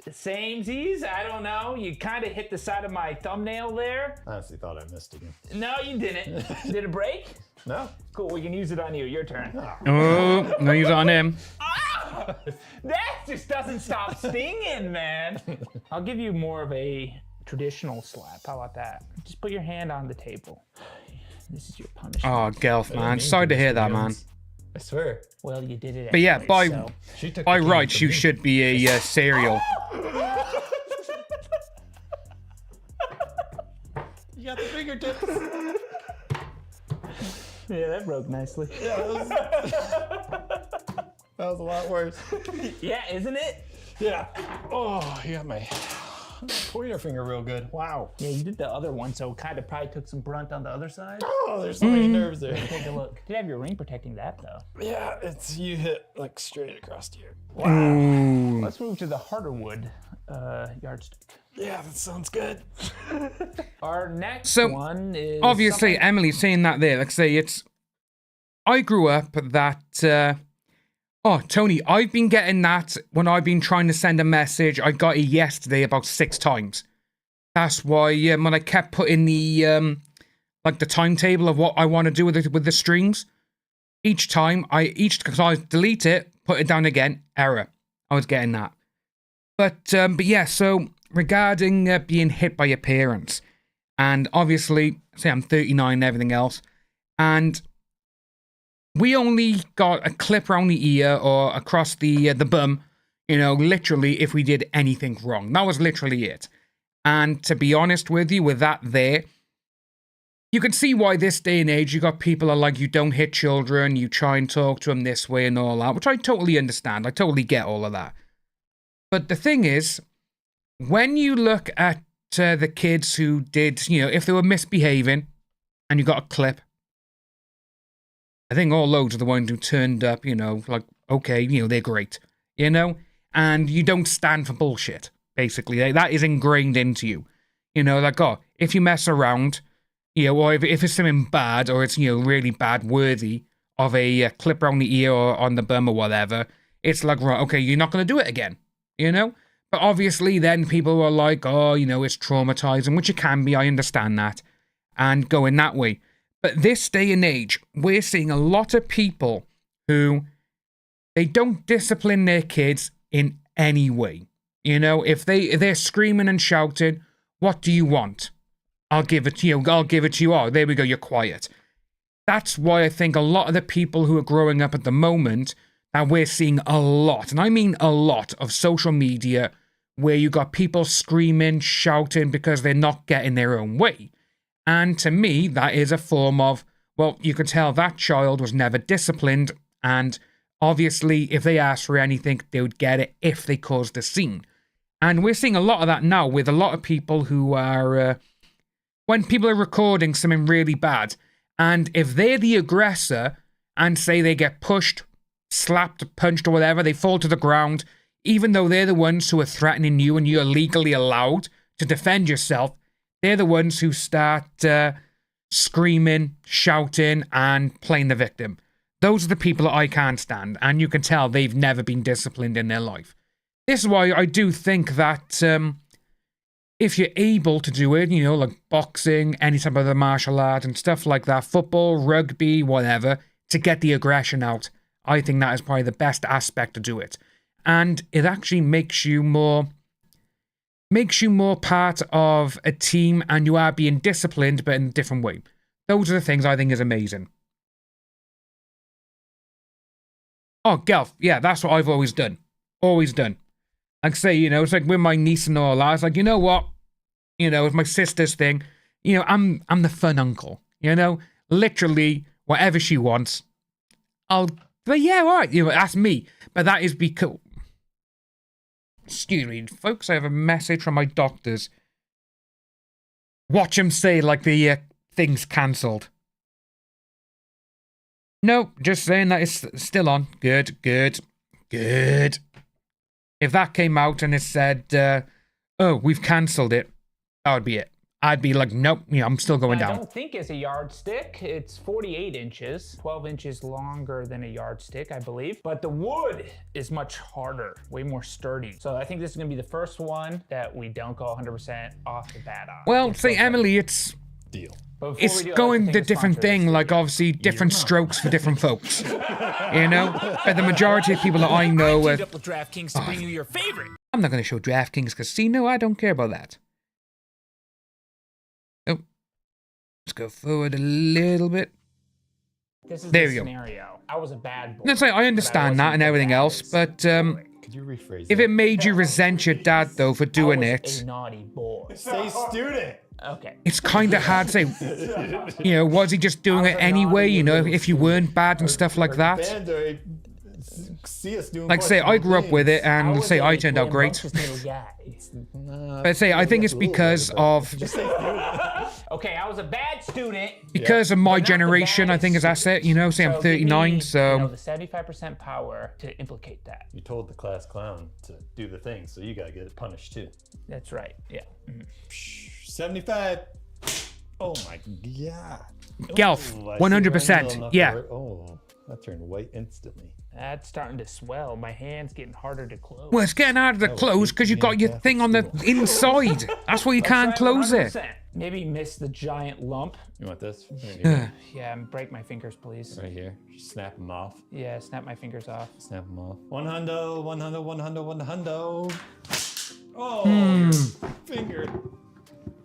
Samesies, I don't know. You kind of hit the side of my thumbnail there. I honestly thought I missed again. No, you didn't. Did it break? No? Cool, we can use it on you. Your turn. Oh, no, he's on him. Ah! That just doesn't stop stinging, man. I'll give you more of a traditional slap. How about that? Just put your hand on the table. This is your punishment. Oh, Gelf, man. Sorry to hear that, man. I swear. Well, you did it But yeah, anyway, so. She took by the rights, cane you from me. should be a cereal. You got the fingertips. Yeah, that broke nicely. That was a lot worse. Yeah, isn't it? Yeah. Oh, you got my pointer finger real good. Wow. Yeah, you did the other one, so kind of probably took some brunt on the other side. Oh, there's so many nerves there. Take a look. Did have your ring protecting that, though. Yeah, it's you hit like straight across here. Ooh. Let's move to the harder wood. yardstick. Yeah, that sounds good. Our next So, one is obviously, something- Emily saying that there, like I say, I grew up that, oh, Tony, I've been getting that when I've been trying to send a message. I got it yesterday about 6 times. That's why when I kept putting the, like the timetable of what I want to do with the streams, each time, because I delete it, put it down again, error. I was getting that. But yeah, so regarding being hit by your parents, and obviously, say I'm 39 and everything else, and we only got a clip around the ear or across the bum, you know, literally if we did anything wrong. That was literally it. And to be honest with you, with that there, you can see why this day and age you got people are like, you don't hit children, you try and talk to them this way and all that, which I totally understand. I totally get all of that. But the thing is, when you look at the kids who did, you know, if they were misbehaving and you got a clip, I think all loads are the ones who turned up, you know, like, okay, you know, they're great, you know, and you don't stand for bullshit, basically. That is ingrained into you, you know, like, oh, if you mess around, you know, or if it's something bad or it's, you know, really bad, worthy of a clip around the ear or on the bum or whatever, it's like, right, okay, you're not going to do it again, you know? But obviously then people were like, oh, you know, it's traumatizing, which it can be, I understand that, and going that way. But this day and age, we're seeing a lot of people who, they don't discipline their kids in any way. You know, if they're screaming and shouting, what do you want? I'll give it to you. I'll give it to you. Oh, there we go. You're quiet. That's why I think a lot of the people who are growing up at the moment, that we're seeing a lot, and I mean a lot, of social media where you got people screaming, shouting because they're not getting their own way. And to me, that is a form of, well, you could tell that child was never disciplined, and obviously if they asked for anything, they would get it if they caused a scene. And we're seeing a lot of that now with a lot of people who are, when people are recording something really bad, and if they're the aggressor and say they get pushed, slapped, punched or whatever, they fall to the ground, even though they're the ones who are threatening you and you're legally allowed to defend yourself, they're the ones who start screaming, shouting, and playing the victim. Those are the people that I can't stand, and you can tell they've never been disciplined in their life. This is why I do think that if you're able to do it, you know, like boxing, any type of other martial art and stuff like that, football, rugby, whatever, to get the aggression out, I think that is probably the best aspect to do it. And it actually makes you more part of a team, and you are being disciplined, but in a different way. Those are the things I think is amazing. Oh, Gelf, yeah, that's what I've always done. Always done. Like I say, you know, it's like with my niece and all that, it's like, you know what? You know, with my sister's thing, you know, I'm the fun uncle, you know? Literally, whatever she wants, but yeah, all right, you know, that's me. But that is because... Excuse me, folks, I have a message from my doctors. Watch him say like the thing's cancelled. No, just saying that it's still on. Good, good, good. If that came out and it said, oh, we've cancelled it, that would be it. I'd be like, nope, you know, I'm still going down. I don't think it's a yardstick. It's 48 inches, 12 inches longer than a yardstick, I believe. But the wood is much harder, way more sturdy. So I think this is gonna be the first one that we don't go 100% off the bat on. Well, say, Emily, it's... Deal. It's going the different thing, like obviously different strokes for different folks. You know? But the majority of people that I know... I teamed up with DraftKings to bring you your favorite. I'm not going to show DraftKings Casino, I don't care about that. Oh. Let's go forward a little bit. This is there the we go. scenario. I was a bad boy. Let's say I understand that and everything else, but Could you rephrase if that? it made you resent your dad, though, for doing I it... was a naughty boy. Say student. Okay. It's kind of hard to say, you know, was he just doing it anyway, you know, if you weren't bad and stuff like that? See us doing Like, say, I grew up with it, and say I turned out great. But say, I think it's because of... Okay, I was a bad student. Because of my But not the generation, I think is baddest that's it. You know, say I'm So give 39, me, so... you know, the 75% power to implicate that. You told the class clown to do the thing, so you gotta get it punished too. That's right. Yeah. 75. Oh my god. Gelf, Ooh, I see 100%, one little yeah. knuckle. Oh, that turned white instantly. That's starting to swell. My hand's getting harder to close. Well, it's getting out of the close because you've got your thing on the inside. That's why you can't close it. 100%. Maybe miss the giant lump. You want this? Right here. Yeah, and break my fingers, please. Right here. Just snap them off. Yeah, snap my fingers off. Snap them off. 100, 100, 100, 100. Oh, your finger.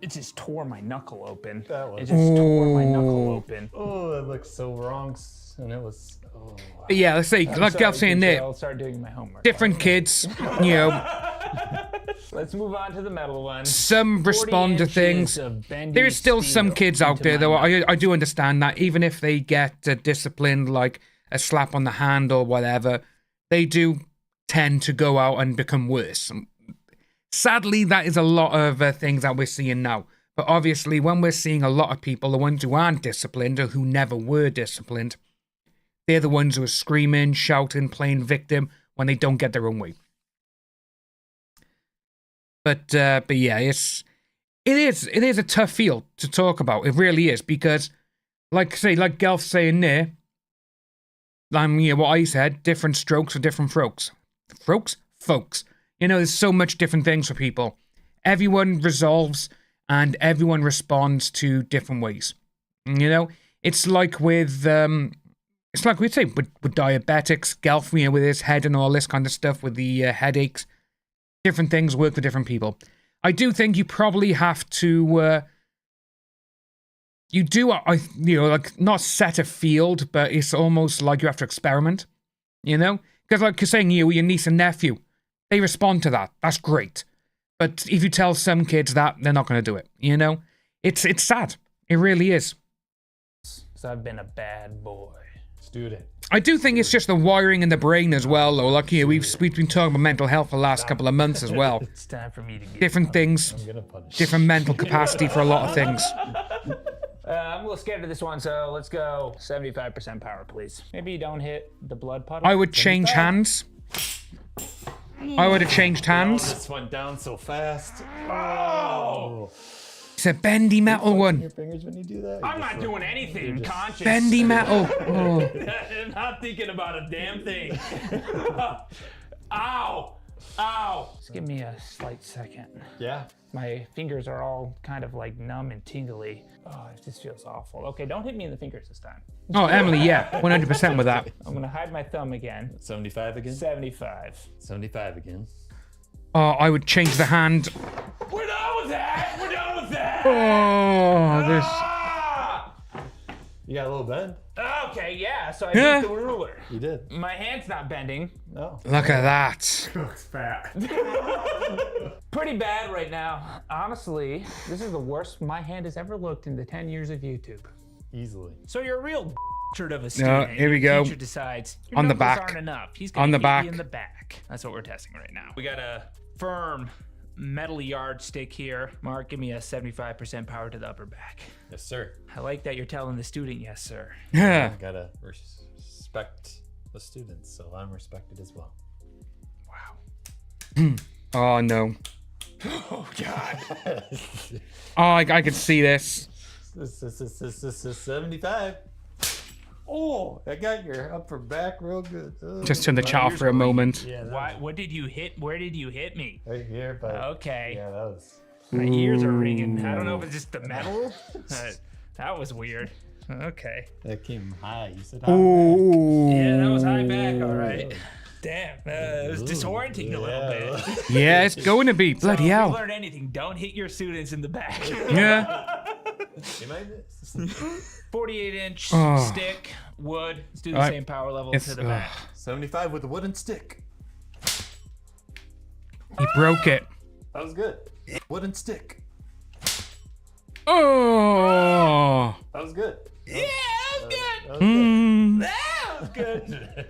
It just tore my knuckle open. That was- It just tore my knuckle open. Oh, that looks so wrong. And it was. Oh. But yeah, let's say, like Sorry, Gelf's saying teacher, there, I'll start doing my homework. different kids, you know, Let's move on to the metal one. some 40 respond to inches things. of bendy There is still some steel kids out into there, my though. knuckle. I do understand that even if they get disciplined, like a slap on the hand or whatever, they do tend to go out and become worse. Sadly, that is a lot of things that we're seeing now. But obviously, when we're seeing a lot of people, the ones who aren't disciplined or who never were disciplined, they're the ones who are screaming, shouting, playing victim when they don't get their own way. But yeah, it is a tough field to talk about. It really is, because like Gelf saying there, what I said, different strokes for different folks. Folks. You know, there's so much different things for people. Everyone resolves and everyone responds to different ways. You know, it's like with it's like we'd say with diabetics, Gelf, you know, with his head and all this kind of stuff, with the headaches. Different things work for different people. I do think you probably have to, like not set a field, but it's almost like you have to experiment, you know? Because like you're saying, your niece and nephew, they respond to that. That's great. But if you tell some kids that, they're not going to do it, you know? It's sad. It really is. So I've been a bad boy. Student. I do think it's just the wiring in the brain as well, though. Like, we've been talking about mental health for the last couple of months as well. It's time for me to get Different things, I'm gonna punish. different mental capacity for a lot of things. I'm a little scared of this one, so let's go 75% power, please. Maybe you don't hit the blood puddle. I would change hands. I would have changed Oh, hands. this went down so fast. Oh! It's a bendy metal Your one. fingers when you do that. I'm not doing anything conscious. Bendy metal. Oh. I'm not thinking about a damn thing. Ow! Ow! Just give me a slight second. Yeah. My fingers are all kind of like numb and tingly. Oh, it just feels awful. Okay, don't hit me in the fingers this time. Oh, Emily, yeah, 100% with that. I'm gonna hide my thumb again. 75 again. 75. 75 again. Oh, I would change the hand. We're done with that! We're done with that! Oh, this. Ah! You got a little bend. Okay, yeah, so I Yeah. beat the ruler. You did. My hand's not bending. No. Look at that. Looks fat. Pretty bad right now. Honestly, this is the worst my hand has ever looked in the 10 years of YouTube. Easily. So you're a real bastard of a student. here we Your go. Teacher decides your On the knuckles back. aren't enough. He's gonna On the hit back. you in the back. That's what we're testing right now. We got a firm metal yardstick here. Mark, give me a 75% power to the upper back. Yes, sir. I like that you're telling the student, yes, sir. Yeah. I gotta respect the students, so I'm respected as well. Wow. Oh, no. Oh, God. Oh, I could see this. This is 75. Oh, I got your upper back real good. Oh, Just turn the chat off for a moment. yeah, that Why, what did you hit? Where did you hit me? was right here, but Okay. yeah, that was. My ears are ringing. I don't know if it's just the metal. That was weird. Okay. That came high. You said high. Ooh. Yeah, that was high back. All right. Damn. It was disorienting a little bit. Yeah, it's going to be. So Bloody if you hell. learn anything, don't hit your students in the back. Yeah. Am I 48-inch Oh. stick, wood. Let's do the Alright. same power level It's, to the back. 75 with a wooden stick. He broke it. That was good. Wooden stick. Oh. That was good. Yeah, that was good. That was good. Mm. That was good.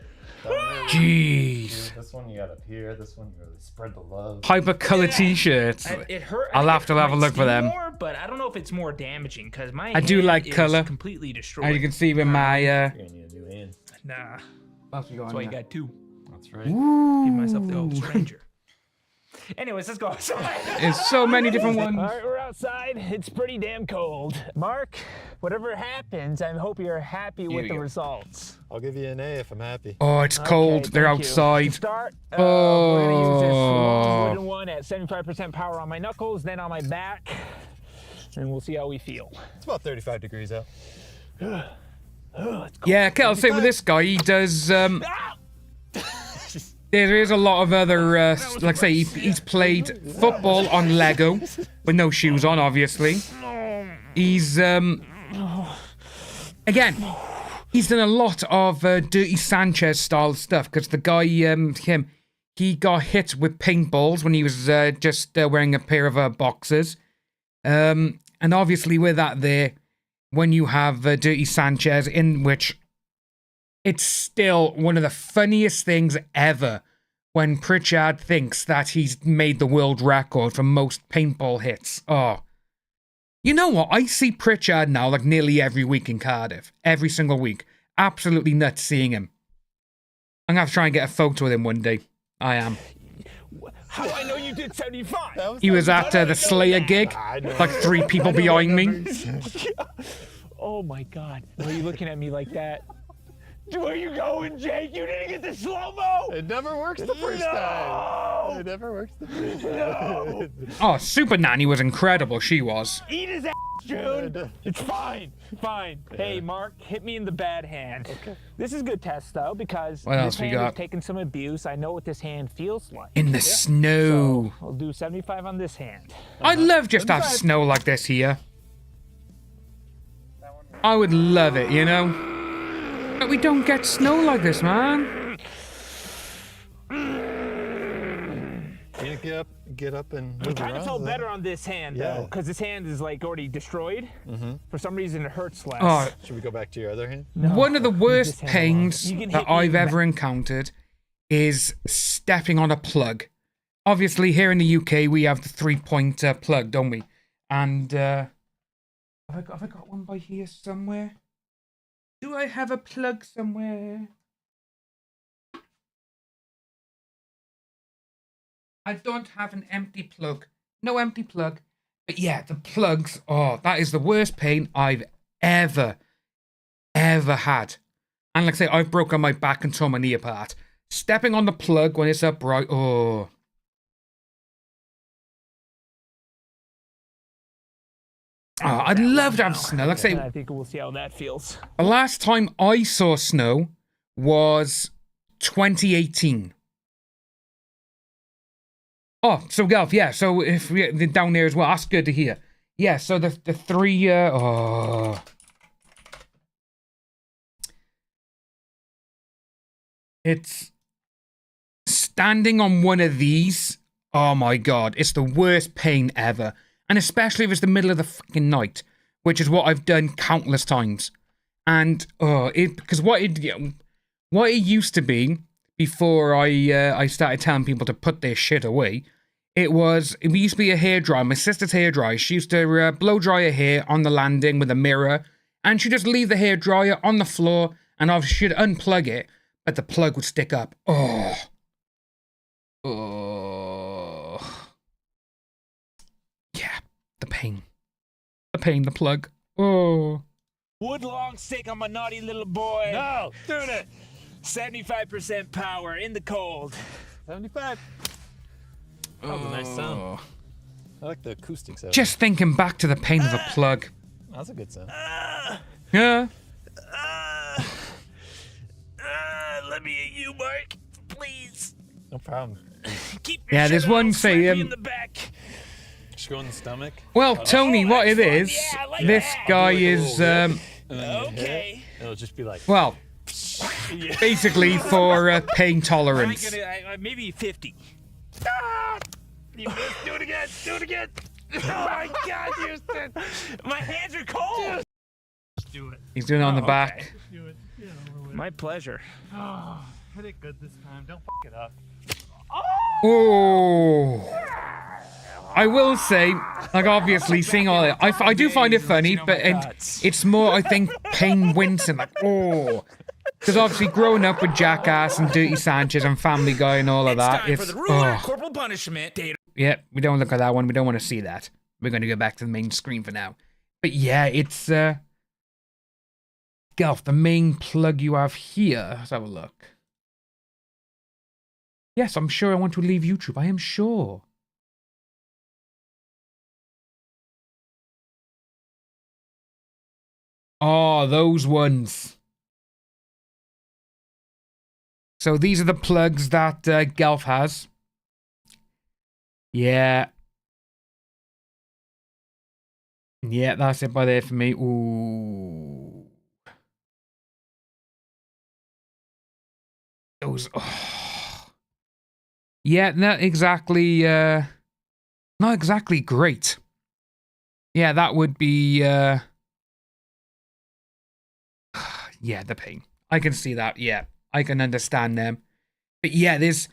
Jeez. This one you got up here. This one you really spread the love. Hypercolor t-shirts. It hurt. I'll have to have a look for them. More, but I don't know if it's more damaging because my I do hand like is color. completely destroyed. As you can see with my You're gonna need a new hand. Nah. That's That's why you got two. That's right. Give myself the old stranger. Anyways, let's go outside. There's so many different ones. All right, we're outside. It's pretty damn cold. Mark, whatever happens, I hope you're happy with the results. I'll give you an A if I'm happy. Oh, it's cold. Okay, They're thank you. outside. To start, we're gonna use this long Oh. wooden one at 75% power on my knuckles, then on my back, and we'll see how we feel. It's about 35 degrees out. Yeah, okay, I'll say with this guy, he does, there is a lot of other, like I say, he's played football on Lego, with no shoes on, obviously. He's, again, he's done a lot of Dirty Sanchez style stuff, because the guy, he got hit with paintballs when he was just wearing a pair of boxers. And obviously with that there, when you have Dirty Sanchez, in which it's still one of the funniest things ever when Pritchard thinks that he's made the world record for most paintball hits. Oh. You know what? I see Pritchard now like nearly every week in Cardiff. Every single week. Absolutely nuts seeing him. I'm going to have to try and get a photo with him one day. I am. How do I know you did 75? He was at the Slayer gig. Like 3 people behind me. Oh my God. Why are you looking at me like that? Where are you going, Jake? You didn't get the slow-mo! It never works the first time. It never works the first time. Oh, Super Nanny was incredible. She was. Eat his ass, June. It's fine. Fine. Hey, Mark, hit me in the bad hand. Okay. This is a good test, though, because What else this we hand got? has taken some abuse. I know what this hand feels like. In the snow. I'll do 75 on this hand. I'd love just to have snow like this here. I would love it, you know? But we don't get snow like this, man. Can't get up and move Kind around. of felt better on this hand, though, because this hand is like already destroyed. For some reason, it hurts less. Oh, Should we go back to your other hand? one of the worst hand pains alone. You can that hit me I've in the ever encountered is stepping on a plug. Obviously, here in the UK, we have the 3-point plug, don't we? And, have I got one by here somewhere? Do I have a plug somewhere? I don't have an empty plug. No empty plug. But yeah, the plugs, oh, that is the worst pain I've ever had. And like I say, I've broken my back and torn my knee apart. Stepping on the plug when it's upright, oh. Oh, I'd love to have snow. Like I say, I think we'll see how that feels. the last time I saw snow was 2018. Oh, so Golf, yeah. So if we're down there as well, that's good to hear. Yeah, so the 3, oh. It's standing on one of these. Oh my God, it's the worst pain ever. And especially if it's the middle of the fucking night, which is what I've done countless times. And, because what it used to be before I started telling people to put their shit away, it used to be a hairdryer, my sister's hairdryer. She used to blow dry her hair on the landing with a mirror, and she'd just leave the hairdryer on the floor, and obviously she'd unplug it, but the plug would stick up. Oh. Yeah, the pain. The plug. Oh. Wood long stick on my naughty little boy. No, doing it. 75% power in the cold. 75. That was a nice sound. I like the acoustics of it. Just thinking back to the pain of a plug. That's a good sound. Yeah. Let me hit you, Mark. Please. No problem. Keep your Yeah, there's shit one on, say, slap me in the back. Just go in the stomach. Well, Tony, what it is, Yeah, I like this that. guy is, And then you hit Okay. it, It'll just be like. well, basically for pain tolerance. Maybe 50. Ah! You missed. Do it again. Do it again. Oh my God, Houston. My hands are cold. Do it. He's doing it on the back. Do it. Yeah, My pleasure. Hit it good this time. Don't f it up. Oh. I will say, like, obviously, seeing all that, I do find it funny, but it's more, I think, pain wincing, like, oh. Because obviously, growing up with Jackass and Dirty Sanchez and Family Guy and all of that, it's time for the ruler corporal punishment. Yeah, we don't look at that one. We don't want to see that. We're going to go back to the main screen for now. But yeah, it's, Gelf, the main plug you have here. Let's have a look. Yes, I'm sure I want to leave YouTube. I am sure. Oh, those ones. So these are the plugs that Gelf has. Yeah. Yeah, that's it by there for me. Ooh. Those. Oh. Yeah, not exactly. Not exactly great. Yeah, that would be. Yeah, the pain. I can see that. Yeah, I can understand them. But yeah, there's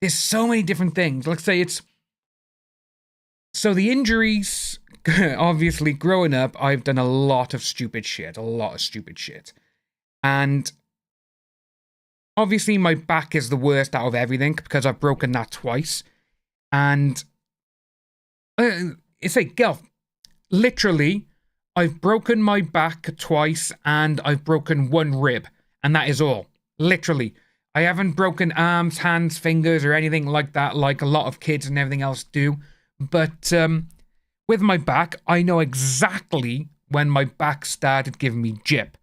so many different things. Let's say it's. So the injuries. Obviously, growing up, I've done a lot of stupid shit. And obviously, my back is the worst out of everything because I've broken that twice. And it's like, Gelf, literally, I've broken my back twice and I've broken one rib. And that is all. Literally. I haven't broken arms, hands, fingers, or anything like that, like a lot of kids and everything else do. But, with my back, I know exactly when my back started giving me jip.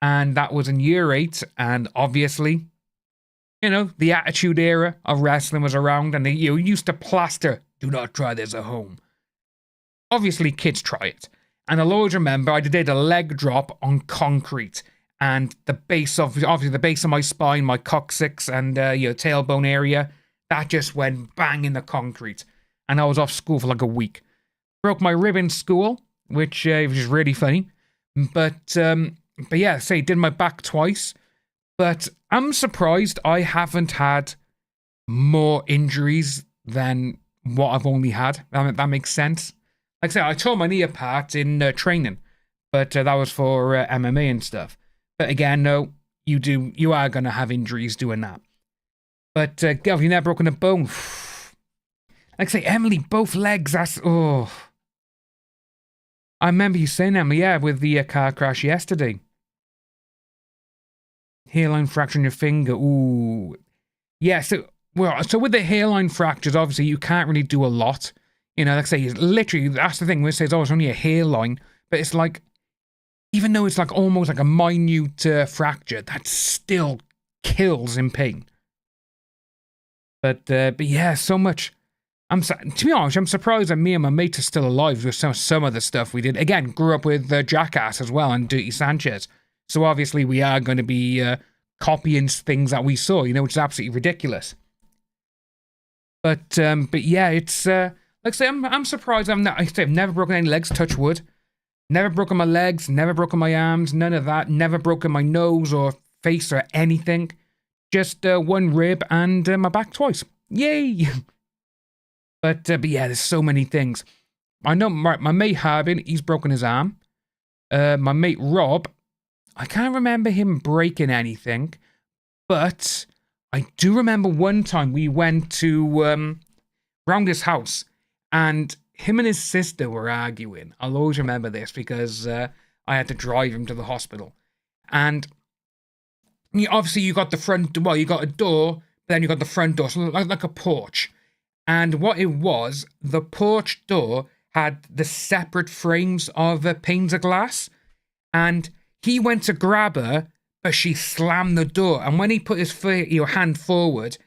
And that was in year 8. And obviously, you know, the Attitude Era of wrestling was around. And they used to plaster, do not try this at home. Obviously, kids try it. And I'll always remember I did a leg drop on concrete. And the base of, obviously the base of my spine, my coccyx and, tailbone area, that just went bang in the concrete. And I was off school for like a week. Broke my rib in school, which is really funny. But yeah, say did my back twice. But I'm surprised I haven't had more injuries than what I've only had. That makes sense. Like I said, I tore my knee apart in training, but that was for MMA and stuff. But again, no, you are gonna have injuries doing that. But Gelf, you never broken a bone. Like I say, Emily, both legs. That's I remember you saying, Emily, yeah, with the car crash yesterday. Hairline fracture in your finger. Ooh. Yeah, so with the hairline fractures, obviously, you can't really do a lot. You know, like I say, literally, that's the thing. We say, oh, it's only a hairline. But it's like, even though it's like almost like a minute fracture, that still kills in pain. But yeah, so much. To be honest, I'm surprised that me and my mates are still alive with some of the stuff we did. Again, grew up with Jackass as well and Dirty Sanchez. So obviously we are going to be copying things that we saw, you know, which is absolutely ridiculous. But yeah, it's, like I say, I'm surprised I've never broken any legs, touch wood. Never broken my legs, never broken my arms, none of that. Never broken my nose or face or anything. Just one rib and my back twice. Yay! But yeah, there's so many things. I know my mate Harbin, he's broken his arm. My mate Rob, I can't remember him breaking anything. But I do remember one time we went to round his house. And him and his sister were arguing. I'll always remember this because I had to drive him to the hospital. And obviously you got the front, well, you got a door, but then you got the front door, so like a porch. And what it was, the porch door had the separate frames of panes of glass. And he went to grab her, but she slammed the door. And when he put his hand forward,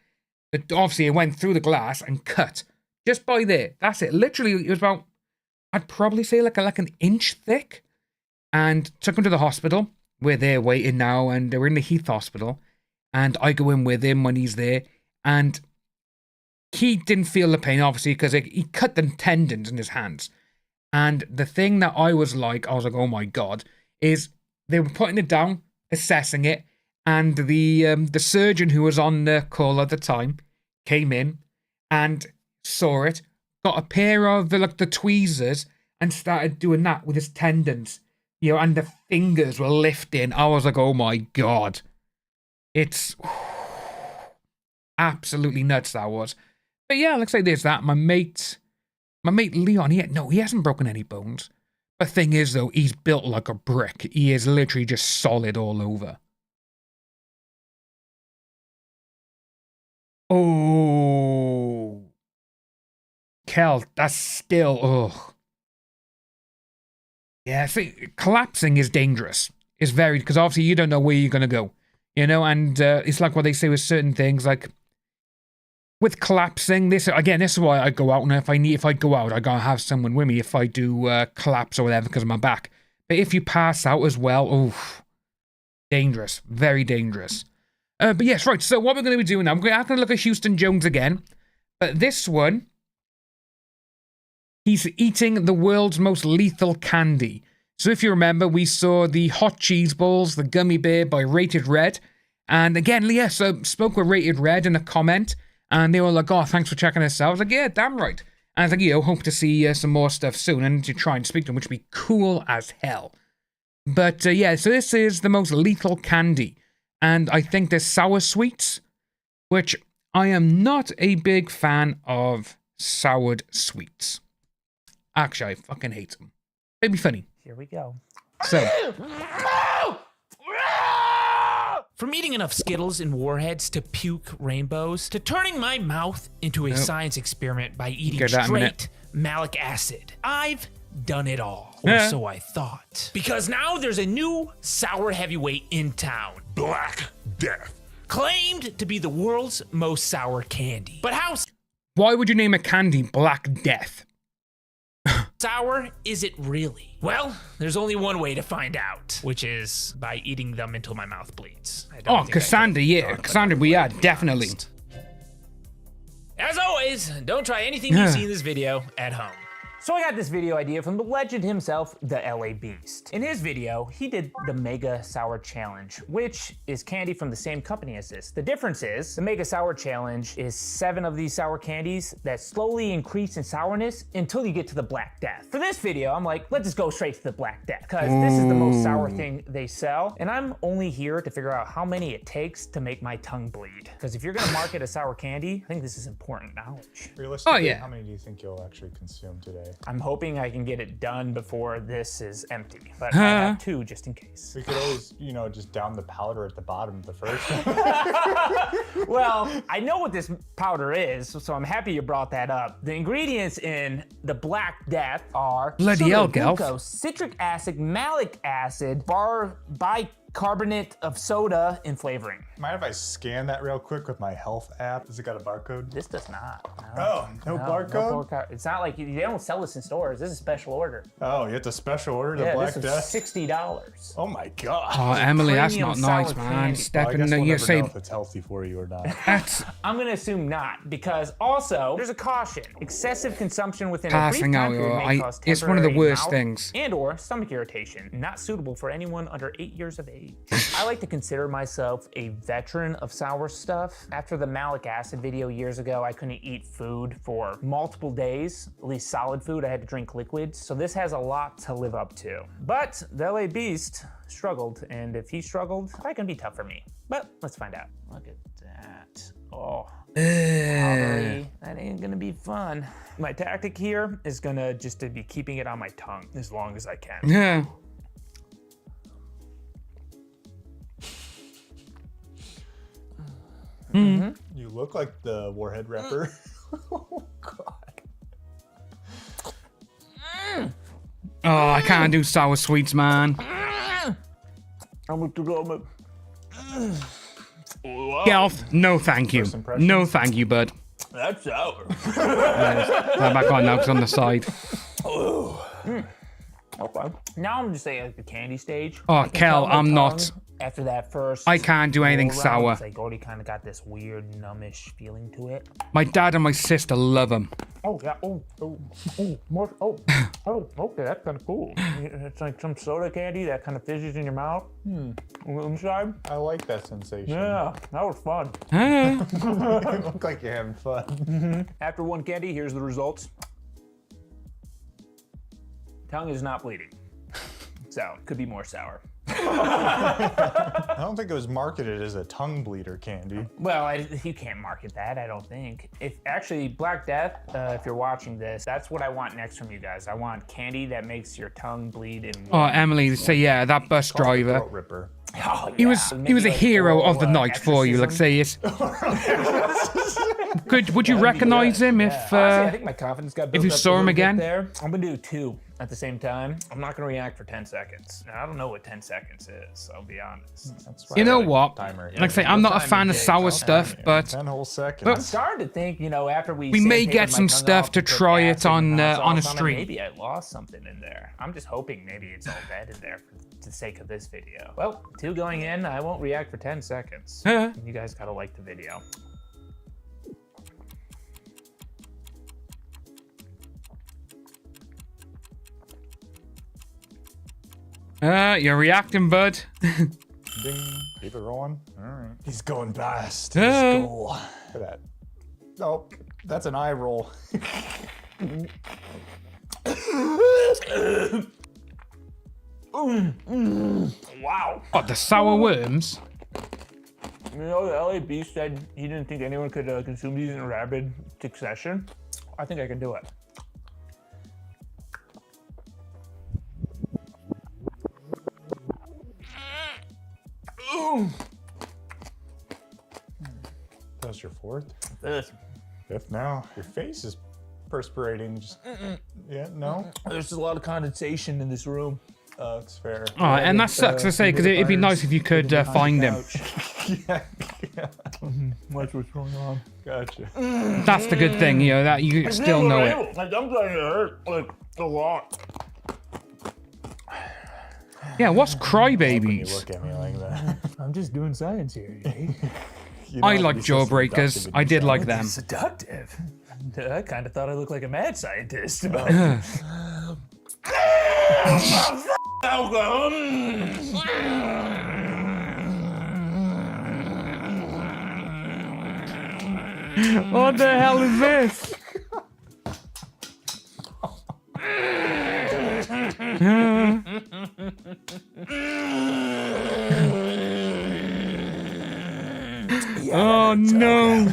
obviously it went through the glass and cut. Just by there. That's it. Literally, it was about, I'd probably say like an inch thick. And took him to the hospital. We're there waiting now, and we're in the Heath Hospital. And I go in with him when he's there. And he didn't feel the pain, obviously, because he cut the tendons in his hands. And the thing that I was like, oh my God, is they were putting it down, assessing it, and the surgeon who was on the call at the time came in and saw it, got a pair of the tweezers and started doing that with his tendons, and the fingers were lifting. I was like, oh my God. It's absolutely nuts, that was. But yeah, looks like there's that. My mate Leon, he hasn't broken any bones. The thing is, though, he's built like a brick. He is literally just solid all over. Oh. Kel, that's still, ugh. Yeah, see, collapsing is dangerous. It's very, because obviously you don't know where you're going to go. And it's like what they say with certain things, like, with collapsing, this is why I go out, and if I go out, I gotta have someone with me if I do collapse or whatever because of my back. But if you pass out as well, oof, dangerous, very dangerous. But yes, right, so what we're going to be doing now, I'm going to look at Houston Jones again, but this one, he's eating the world's most lethal candy. So if you remember, we saw the hot cheese balls, the gummy bear by Rated Red, and again, yes, I spoke with Rated Red in a comment, and they were like, oh, thanks for checking this out. I was like, yeah, damn right. And I was like, hope to see some more stuff soon and to try and speak to them, which would be cool as hell. But yeah, so this is the most lethal candy. And I think there's sour sweets, which I am not a big fan of soured sweets. Actually, I fucking hate them. They'd be funny. Here we go. So... From eating enough Skittles and Warheads to puke rainbows, to turning my mouth into a science experiment by eating straight malic acid, I've done it all. Or so I thought. Because now there's a new sour heavyweight in town. Black Death. Claimed to be the world's most sour candy. But how why would you name a candy Black Death? sour is it really? Well, there's only one way to find out, which is by eating them until my mouth bleeds. Oh, Cassandra, yeah. Cassandra, we are, definitely. As always, don't try anything you see in this video at home. So I got this video idea from the legend himself, the LA Beast. In his video, he did the Mega Sour Challenge, which is candy from the same company as this. The difference is, the Mega Sour Challenge is 7 of these sour candies that slowly increase in sourness until you get to the Black Death. For this video, I'm like, let's just go straight to the Black Death, because this is the most sour thing they sell, and I'm only here to figure out how many it takes to make my tongue bleed. Because if you're gonna market a sour candy, I think this is important knowledge. Realistically, how many do you think you'll actually consume today? I'm hoping I can get it done before this is empty, but I have 2 just in case. We could always, just down the powder at the bottom of the first. Well, I know what this powder is, so I'm happy you brought that up. The ingredients in the Black Death are bloody hell, Gelf. Glucose, citric acid, malic acid, bicarbonate of soda, and flavoring. Mind if I scan that real quick with my health app? Has it got a barcode? This does not. No barcode? It's not like, they don't sell this in stores. This is a special order. Oh, you have to special order the Black Death? This is $60. Oh my God. Oh, Emily, that's not nice, man. Stepping in there, you say if it's healthy for you or not. I'm gonna assume not, because also there's a caution. Excessive consumption within a brief time period may cause it's one of the worst mouth things. And/or stomach irritation. Not suitable for anyone under 8 years of age. I like to consider myself a veteran of sour stuff. After the malic acid video years ago, I couldn't eat food for multiple days, at least solid food. I had to drink liquids. So this has a lot to live up to. But the LA Beast struggled, and if he struggled, it's probably gonna be tough for me. But let's find out. Look at that. Oh, powdery. That ain't gonna be fun. My tactic here is gonna just to be keeping it on my tongue as long as I can. Yeah. You look like the Warhead rapper. Oh God. Oh, I can't do sour sweets, man. Gelf, no thank you. No thank you, bud. That's sour. Back on now, 'cause on the side. Okay. Now I'm just saying like the candy stage. Oh, Kel, I'm not after that first. I can't do anything roll sour. It's like already kind of got this weird numbish feeling to it. My dad and my sister love them. Oh yeah. More. Okay, that's kind of cool. It's like some soda candy that kind of fizzes in your mouth. Inside. I like that sensation. Yeah, that was fun. You look like you're having fun. After one candy, here's the results. Tongue is not bleeding. So, could be more sour. I don't think it was marketed as a tongue bleeder candy. Well, you can't market that, I don't think. If actually, Black Death, if you're watching this, that's what I want next from you guys. I want candy that makes your tongue bleed in Oh, Emily, so yeah, that bus driver. Throat ripper. Oh, He was a hero of the night for you, let's say it. Would you recognize him if Honestly, I think my confidence got built you up saw a him little bit again? There. I'm gonna do 2 at the same time. I'm not gonna react for 10 seconds. Now, I don't know what 10 seconds is, I'll be honest. That's You know right. what? Timer. Like I say, I'm not a fan of sour stuff, but 10 whole I'm seconds. starting to think, after we may sandpapered get my some tongue stuff off to and put try it acid and on, hot on a sauce it, stream. Maybe I lost something in there. I'm just hoping maybe it's all dead in there for the sake of this video. Well, 2 going in, I won't react for 10 seconds. Huh? You guys gotta like the video. You're reacting, bud. Ding. Keep it rolling. All right. He's going fast. Uh. Let's go. Look at that. Oh, that's an eye roll. Wow. What, the sour worms? The LA Beast said he didn't think anyone could consume these in rapid succession. I think I can do it. That was your 4th? This. 5th now. Your face is perspirating. Just, yeah, no? There's a lot of condensation in this room. That's fair. Oh, and that sucks to say, because it'd be nice if you could find him. Yeah. What's going on? Gotcha. That's the good thing, that you still know it. My thumb's starting to hurt, like, a lot. Yeah, what's You crybabies? look at me like that. I'm just doing science here, Jay. You know I how to like be so jawbreakers. seductive I in did your like them. Seductive. I kind of thought I looked like a mad scientist, but... What the hell is this? Oh no! I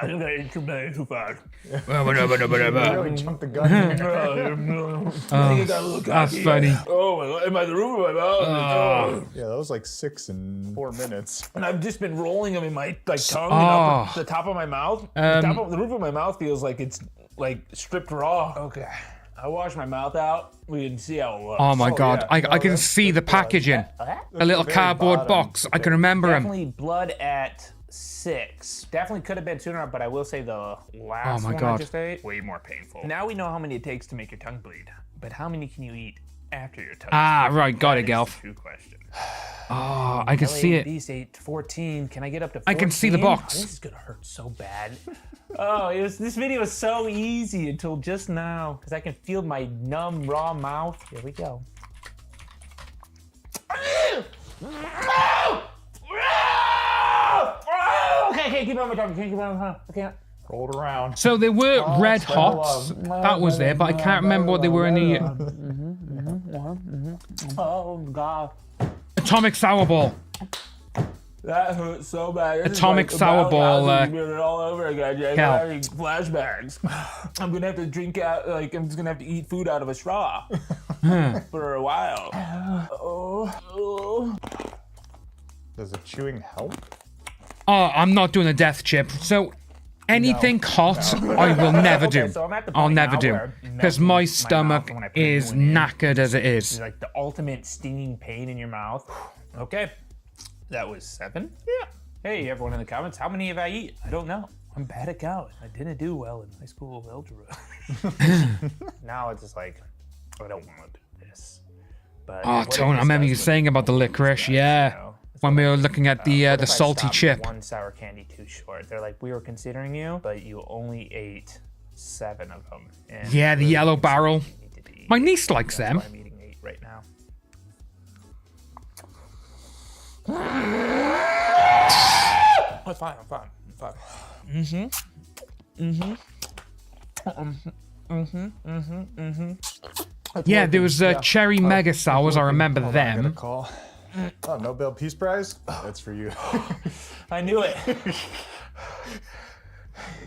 think I ate too fast. really jumped the gun. I think I got a little That's cocky. funny. Oh my god, am I the roof of my mouth? Yeah, that was like 6 in 4 minutes. And I've just been rolling them in my tongue Oh. and up the top of my mouth. The roof of my mouth feels like it's like stripped raw. Okay. I washed my mouth out. We can see how it looks. Oh my god, yeah. I No, can that's- see the packaging. A little very cardboard bottom. box. I can remember him. Definitely blood at 6. Definitely could have been sooner, but I will say the last Oh my one God. I just ate, way more painful. Now we know how many it takes to make your tongue bleed, but how many can you eat after your tongue? Ah, bleeds? right, got it, That is Gelf. the true question. Oh, I can see it. These 8 to 14. Can I get up to 14? I can see the box. This is gonna hurt so bad. This video was so easy until just now, because I can feel my numb, raw mouth. Here we go. Okay, I can't keep it on my tongue. I can't keep it on my tongue. I can't. Rolled around. So they were red spread the hots. That was there, but I can't remember what they were in the Oh god. atomic sour ball. That hurt so bad. This is Atomic like sour about ball, to do it all over again. Jay. Cal. I'm having flashbacks. I'm gonna have to drink out. I'm just gonna have to eat food out of a straw for a while. Does the chewing help? Oh, I'm not doing a death chip. So anything hot, I will never do. Okay, so I'm at the I'll point never now do. where Because melting my mouth stomach when I put a new is one in. knackered as it It's is. like the ultimate stinging pain in your mouth. Okay, that was 7. Yeah. Hey, everyone in the comments, how many have I eat? I don't know. I'm bad at counting. I didn't do well in high school algebra. Now it's just like, I don't want to do this. But Oh, what if Tone, I this remember does you look saying about the licorice. nice, Yeah. you know? when we were looking at What the if I salty stopped chip. one sour candy too short? They're like, we were considering you, but you only ate 7 of them. And Yeah, the really yellow considering barrel. you need to be- My niece likes That's them. why I'm eating 8 right now. I'm fine. Yeah, there was cherry mega sours. I remember Hold on, I got a them. call. Oh, Nobel Peace Prize? That's for you. I knew it.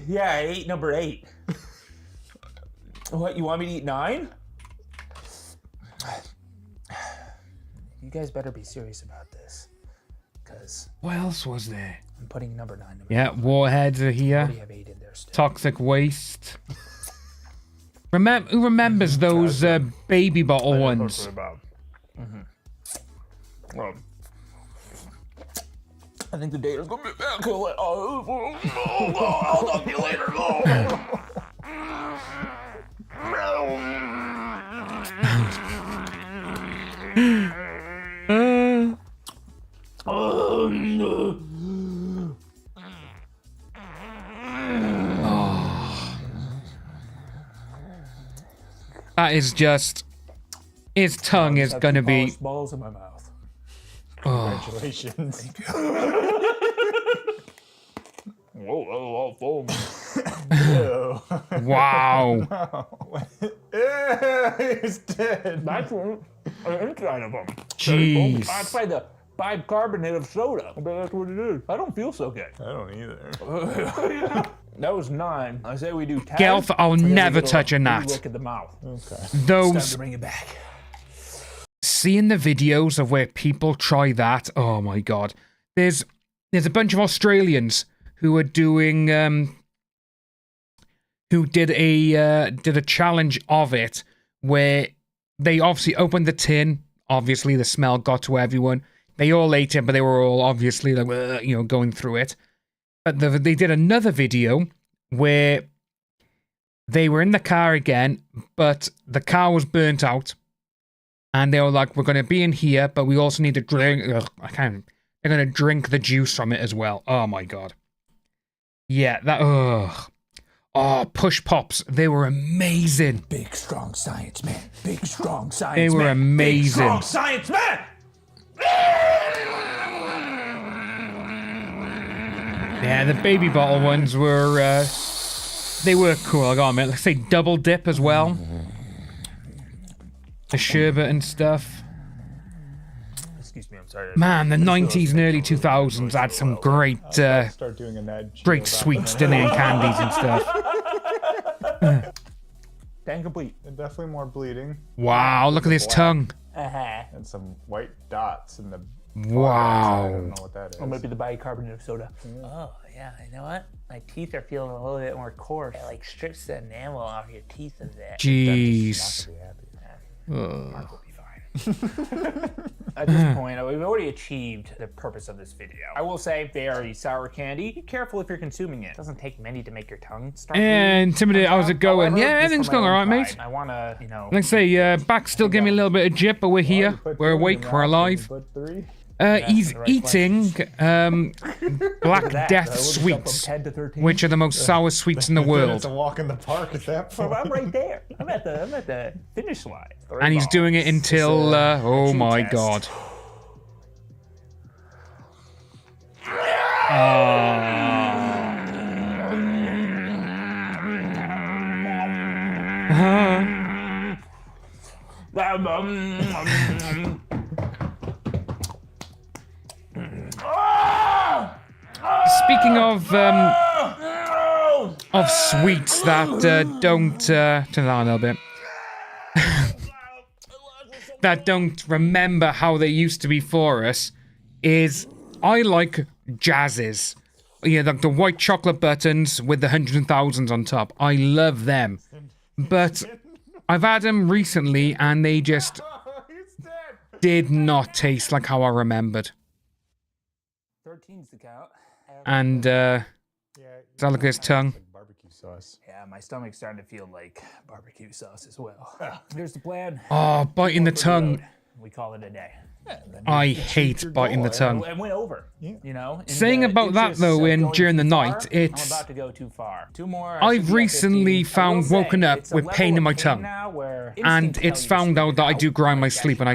Yeah, I ate number 8. What, you want me to eat 9? You guys better be serious about this, because What else was there? I'm putting number 9 in my Yeah, warheads are I here. already have 8 in there still. Toxic waste. Who remembers those baby bottle ones? I think the data's gonna be back. I'll talk to you later. That is just... His tongue is gonna be... balls in my mouth. Congratulations. Whoa. Ew. Wow. He's dead. That's the inside of them. Jeez. That's by the bicarbonate of soda. I bet that's what it is. I don't feel so good. I don't either. That was 9. I say we do 10. Gelf, I'll and then we never get touch a Look gnat. at the mouth. Okay. Time Those... to bring it back. Seeing the videos of where people try that, oh my god. There's a bunch of Australians who are doing who did a challenge of it where they obviously opened the tin. Obviously the smell got to everyone. They all ate it, but they were all obviously like going through it. But they did another video where they were in the car again, but the car was burnt out. And they were like, we're going to be in here, but we also need to drink... Ugh, they're going to drink the juice from it as well. Oh, my God. Yeah, that... Ugh. Oh, push pops. They were amazing. Big, strong science man. Big, strong science They were amazing. Big, strong science man! Yeah, the baby bottle ones were... they were cool. I got them. Let's say double dip as well. The sherbet and stuff. Excuse me, I'm sorry. Man, the 90s and early 2000s had some great... Start doing a Ned great sweets, didn't they, and candies and stuff. Dan complete. And definitely more bleeding. Wow, look at his tongue. And some white dots in the... I Wow. don't know what that is. Or maybe the bicarbonate of soda. Oh, yeah, you know what? My teeth are feeling a little bit more coarse. It like strips the enamel off your teeth a bit. Jeez. Mark will be fine. At this point, we've already achieved the purpose of this video. I will say, very sour candy. Be careful if you're consuming it. It doesn't take many to make your tongue start And Timothy, how's it going? However, Yeah, just everything's for my going own alright, mate. pride, I want to, Like I say, back still giving me a little bit of jip, but we're here. We're awake, we're alive. But 3? He's eating Black Death From sweets, 10 to 13. which are the most sour sweets in the It's world. a walk in the park at that point. I'm right there. I'm at the finish line. And he's doing it until, oh my god. Speaking of sweets that don't turn that on a little bit. That don't remember how they used to be for us is I like jazzes. Yeah, like the white chocolate buttons with the hundreds and thousands on top. I love them. But I've had them recently and they just did not taste like how I remembered. 13's the count. And Yeah, does that look at his tongue? like barbecue sauce. Yeah, my stomach's starting to feel like barbecue sauce as well. Here's the plan. Oh, biting the tongue. We call it a day. I hate biting the tongue. I went over. Yeah. You know. Saying about that though, during the night, I'm about to go too far. Two more. I've recently woken up with pain in my tongue, and instinct it's tells you found to out that I get do out. grind my Like, sleep when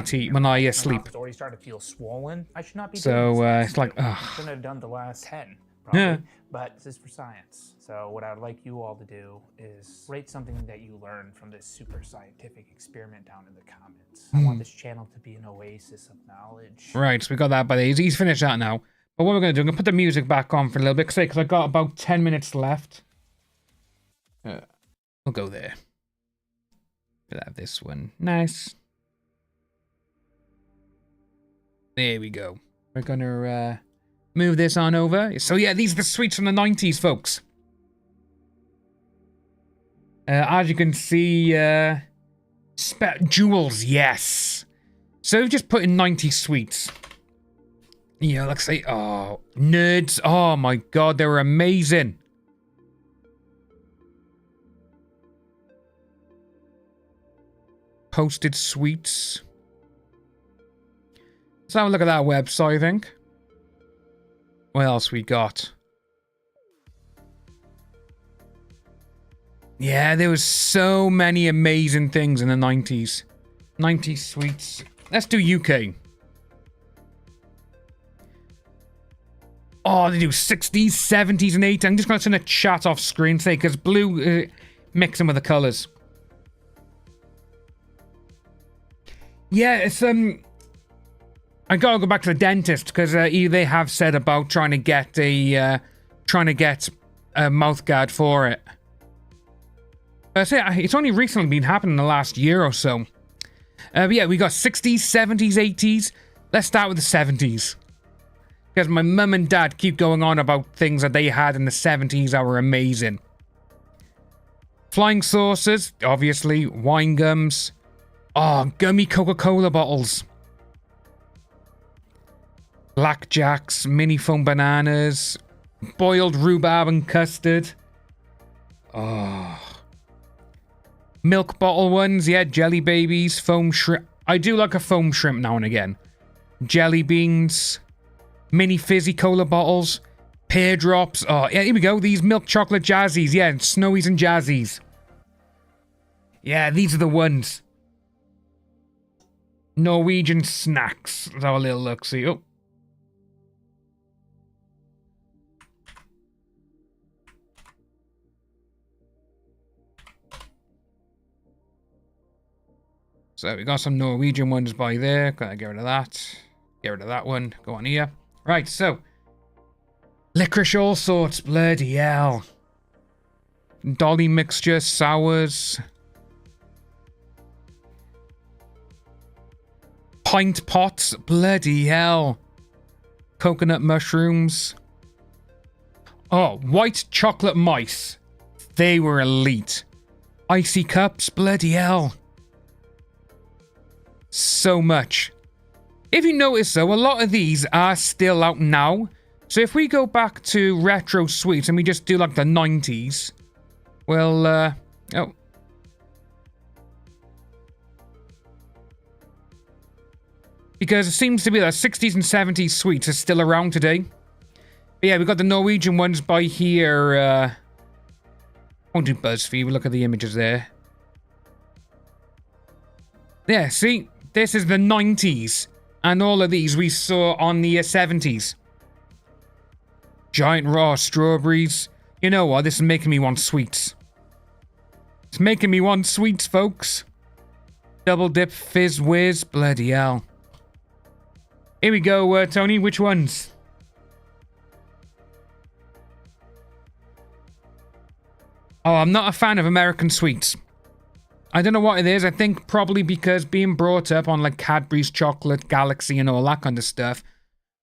I sleep. It's already starting to feel swollen. I should not be So, doing this. it's like, ugh. Shouldn't have done the last 10, probably. Yeah. But this is for science. So what I would like you all to do is rate something that you learned from this super scientific experiment down in the comments. I want this channel to be an oasis of knowledge. Right, so we got that, but he's finished that now. But what we're going to do, I'm going to put the music back on for a little bit, because I got about 10 minutes left. We'll go there. We'll have this one. Nice. There we go. We're going to move this on over. So yeah, these are the sweets from the 90s, folks. As you can see, jewels, yes. So we've just put in 90 sweets. Yeah, like say, oh, nerds. Oh my god, they were amazing. Posted sweets. Let's have a look at that website, I think. What else we got? Yeah, there was so many amazing things in the 90s. 90s sweets. Let's do UK. Oh, they do 60s, 70s, and 80s. I'm just going to turn the chat off screen, say, because blue mixing with the colours. Yeah, it's, I gotta go back to the dentist, because they have said about trying to get a mouth guard for it. It's only recently been happening in the last year or so. But yeah, we got 60s, 70s, 80s. Let's start with the 70s. Because my mum and dad keep going on about things that they had in the 70s that were amazing. Flying saucers, obviously. Wine gums. Oh, gummy Coca-Cola bottles. Blackjacks, mini foam bananas. Boiled rhubarb and custard. Oh... Milk bottle ones, yeah, jelly babies, foam shrimp. I do like a foam shrimp now and again. Jelly beans, mini fizzy cola bottles, pear drops. Oh, yeah, here we go. These milk chocolate jazzies, yeah, snowies and jazzies. Yeah, these are the ones. Norwegian snacks. Let's have a little look, see. Oh. So we got some Norwegian ones by there. Gotta get rid of that. Get rid of that one. Go on here. Right, so. Licorice all sorts. Bloody hell. Dolly mixture. Sours. Pint pots. Bloody hell. Coconut mushrooms. Oh, white chocolate mice. They were elite. Icy cups. Bloody hell. So much. If you notice though, a lot of these are still out now. So if we go back to retro sweets and we just do like the 90s. Well, oh. Because it seems to be that 60s and 70s sweets are still around today. But yeah, we got the Norwegian ones by here. Won't do BuzzFeed, we'll look at the images there. Yeah, see? This is the 90s. And all of these we saw on the 70s. Giant raw strawberries. You know what? This is making me want sweets. It's making me want sweets, folks. Double dip fizz whiz. Bloody hell. Here we go, Tony. Which ones? Oh, I'm not a fan of American sweets. I don't know what it is. I think probably because being brought up on like Cadbury's chocolate, Galaxy and all that kind of stuff.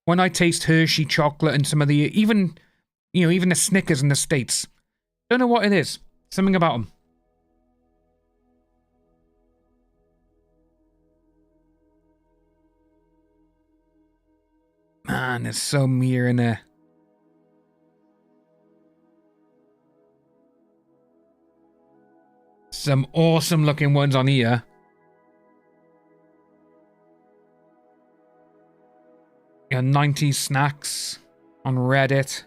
When I taste Hershey chocolate and some of the, even the Snickers in the States. Don't know what it is. Something about them. Man, there's so mere in there. Some awesome looking ones on here. Yeah, 90s snacks on Reddit.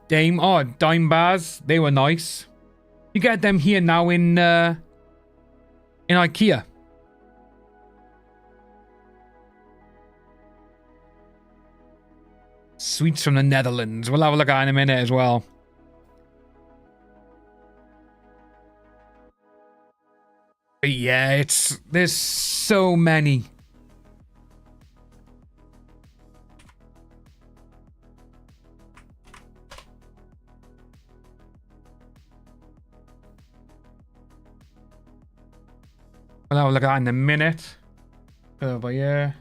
Dime bars. They were nice. You get them here now in IKEA. Sweets from the Netherlands. We'll have a look at it in a minute as well. But yeah, there's so many. We'll have a look at it in a minute. Over here.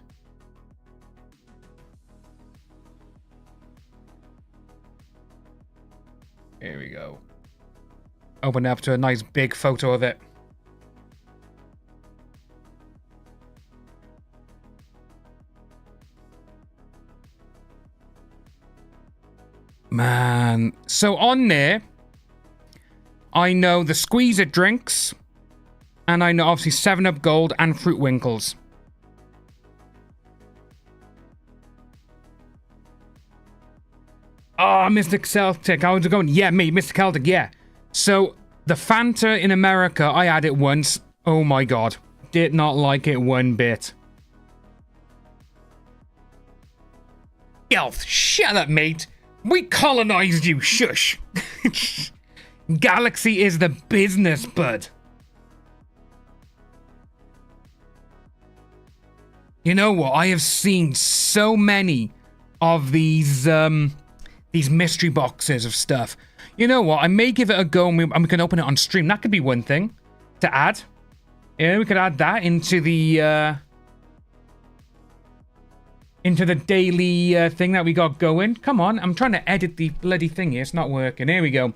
Here we go. Open it up to a nice big photo of it. Man. So on there, I know the Squeeze-It drinks. And I know obviously 7-Up Gold and Fruit Winkles. Oh, Mr. Celtic. How's it going? Yeah, me, Mr. Celtic, yeah. So, the Fanta in America, I had it once. Oh my god. Did not like it one bit. Elf, shut up, mate. We colonized you, shush. Galaxy is the business, bud. You know what? I have seen so many of these mystery boxes of stuff. You know what? I may give it a go and we can open it on stream. That could be one thing to add. Yeah, we could add that into the daily thing that we got going. Come on, I'm trying to edit the bloody thing here. It's not working. Here we go.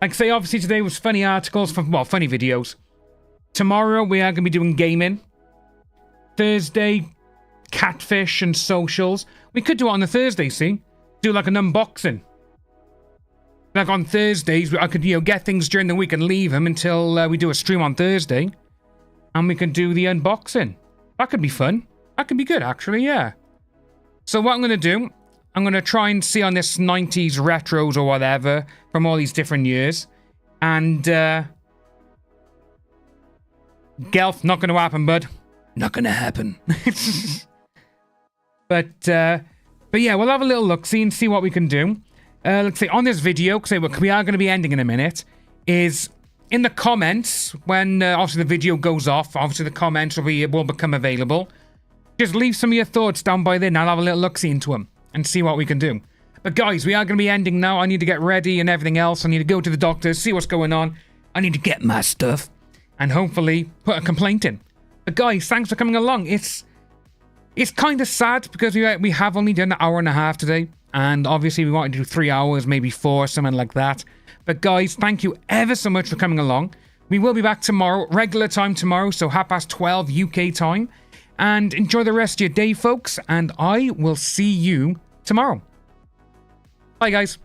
Like I say, obviously today was funny articles, funny videos. Tomorrow we are going to be doing gaming. Thursday, catfish and socials. We could do it on the Thursday, see? Do like an unboxing. Like on Thursdays, I could, get things during the week and leave them until we do a stream on Thursday. And we can do the unboxing. That could be fun. That could be good, actually, yeah. So what I'm going to do, I'm going to try and see on this 90s retros or whatever from all these different years. And, Gelf, not going to happen, bud. Not going to happen. But yeah, we'll have a little look, see and see what we can do. Let's say on this video, because we are going to be ending in a minute, is in the comments, when obviously the video goes off, obviously the comments will become available. Just leave some of your thoughts down by there and I'll have a little look-see into them and see what we can do. But guys, we are going to be ending now. I need to get ready and everything else. I need to go to the doctor, see what's going on. I need to get my stuff and hopefully put a complaint in. But guys, thanks for coming along. It's kind of sad because we have only done an hour and a half today. And obviously we wanted to do 3 hours, maybe 4, something like that. But guys, thank you ever so much for coming along. We will be back tomorrow, regular time tomorrow, so 12:30 UK time. And enjoy the rest of your day, folks. And I will see you tomorrow. Bye, guys.